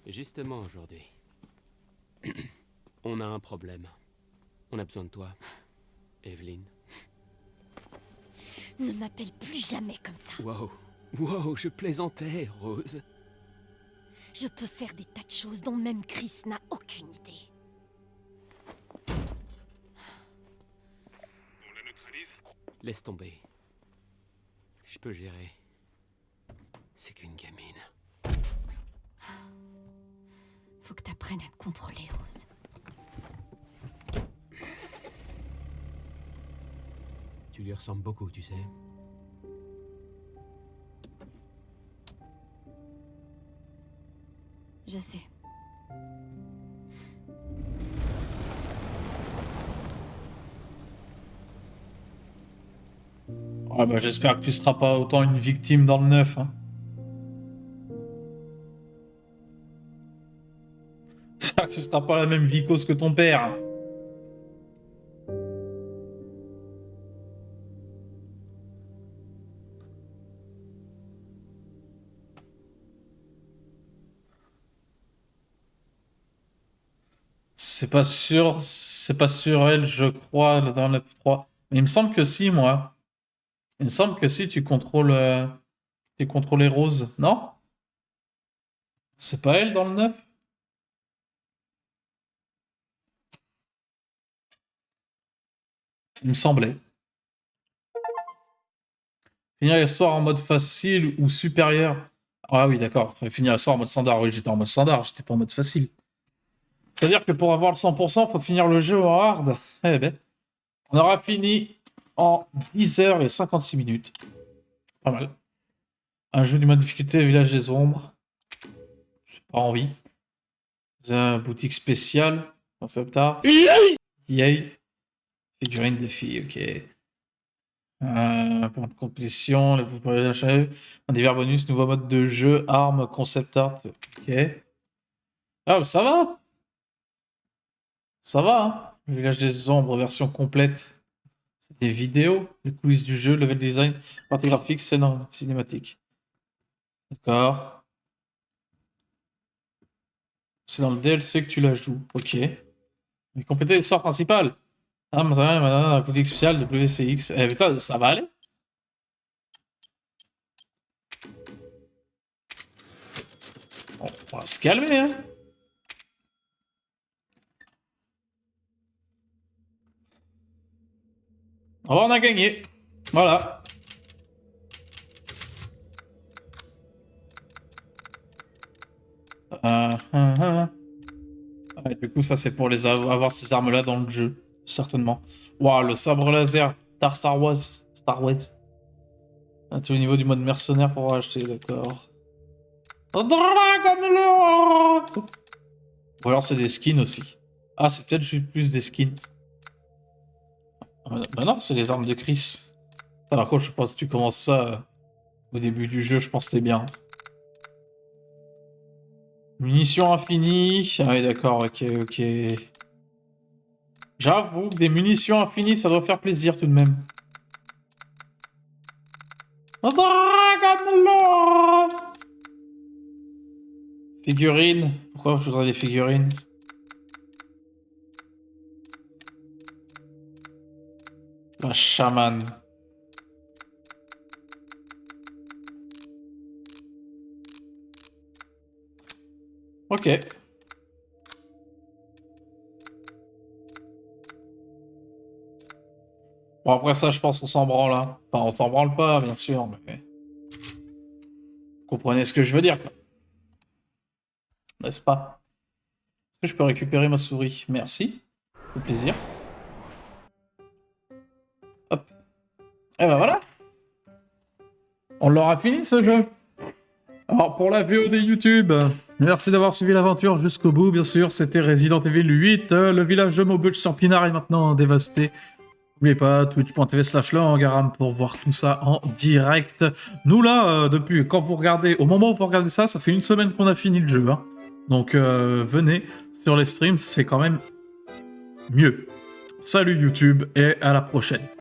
Speaker 18: Justement aujourd'hui. On a un problème. On a besoin de toi, Evelyn.
Speaker 17: Ne m'appelle plus jamais comme ça.
Speaker 18: Wow. Wow, je plaisantais, Rose.
Speaker 17: Je peux faire des tas de choses dont même Chris n'a aucune idée.
Speaker 7: On la neutralise?
Speaker 18: Laisse tomber. Je peux gérer. C'est qu'une gamine.
Speaker 17: Faut que t'apprennes à te contrôler, Rose.
Speaker 18: Tu lui ressembles beaucoup, tu sais.
Speaker 17: Je sais.
Speaker 1: Ouais, bah, j'espère que tu seras pas autant une victime dans le 9. Hein. J'espère que tu seras pas la même vicose que ton père. C'est pas sûr elle, je crois, dans le 3. Mais il me semble que si, moi. Il me semble que si, tu contrôles les roses, non? C'est pas elle dans le 9? Il me semblait. Finir l'histoire en mode facile ou supérieur? Ah oui, d'accord. Finir l'histoire en mode standard. Oui, j'étais en mode standard, j'étais pas en mode facile. C'est-à-dire que pour avoir le 100%, faut finir le jeu en hard. Eh ben, on aura fini en 10h et 56 minutes. Pas mal. Un jeu du mode difficulté Village des Ombres. J'ai pas envie. Boutique spéciale. Concept art. Yay. Figurine défi, ok. Point de complétion. Un divers bonus. Nouveau mode de jeu. Armes. Concept art. Ok. Ah, ça va. Ça va, hein. Le Village des Ombres, version complète. C'est des vidéos, les coulisses du jeu, level design, partie graphique, scène cinématique. D'accord. C'est dans le DLC que tu la joues. Ok. Mais compléter l'histoire principale. Ah, mais ça va, maintenant, la politique spéciale de WCX. Eh putain, ça va aller? Bon, on va se calmer, hein. Oh, on a gagné. Voilà. Ouais, du coup, ça, c'est pour les avoir ces armes-là dans le jeu. Certainement. Waouh, le sabre laser. Star Wars. À tous les niveaux du mode mercenaire pour acheter, d'accord. Dragon Lord. Ou alors, c'est des skins aussi. Ah, c'est peut-être juste plus des skins. Bah non, c'est les armes de Chris. Par contre, je pense que tu commences ça au début du jeu, je pense que t'es bien. Munitions infinies. Ah oui, d'accord, ok. J'avoue que des munitions infinies, ça doit faire plaisir tout de même. Dragon Lord. Figurines. Pourquoi je voudrais des figurines? Un chaman. Ok. Bon, après ça, je pense qu'on s'en branle. Hein. Enfin, on s'en branle pas, bien sûr, mais... Vous comprenez ce que je veux dire, quoi. N'est-ce pas? Est-ce que je peux récupérer ma souris? Merci. Au plaisir. Hop. Et ben voilà. On l'aura fini, ce jeu. Alors, pour la VOD YouTube, merci d'avoir suivi l'aventure jusqu'au bout, bien sûr. C'était Resident Evil 8. Le village de Maubeuge sur Pinard est maintenant dévasté. N'oubliez pas, twitch.tv/lehangaram pour voir tout ça en direct. Nous là, depuis quand vous regardez, au moment où vous regardez ça, ça fait une semaine qu'on a fini le jeu. Hein. Donc venez sur les streams, c'est quand même mieux. Salut YouTube et à la prochaine.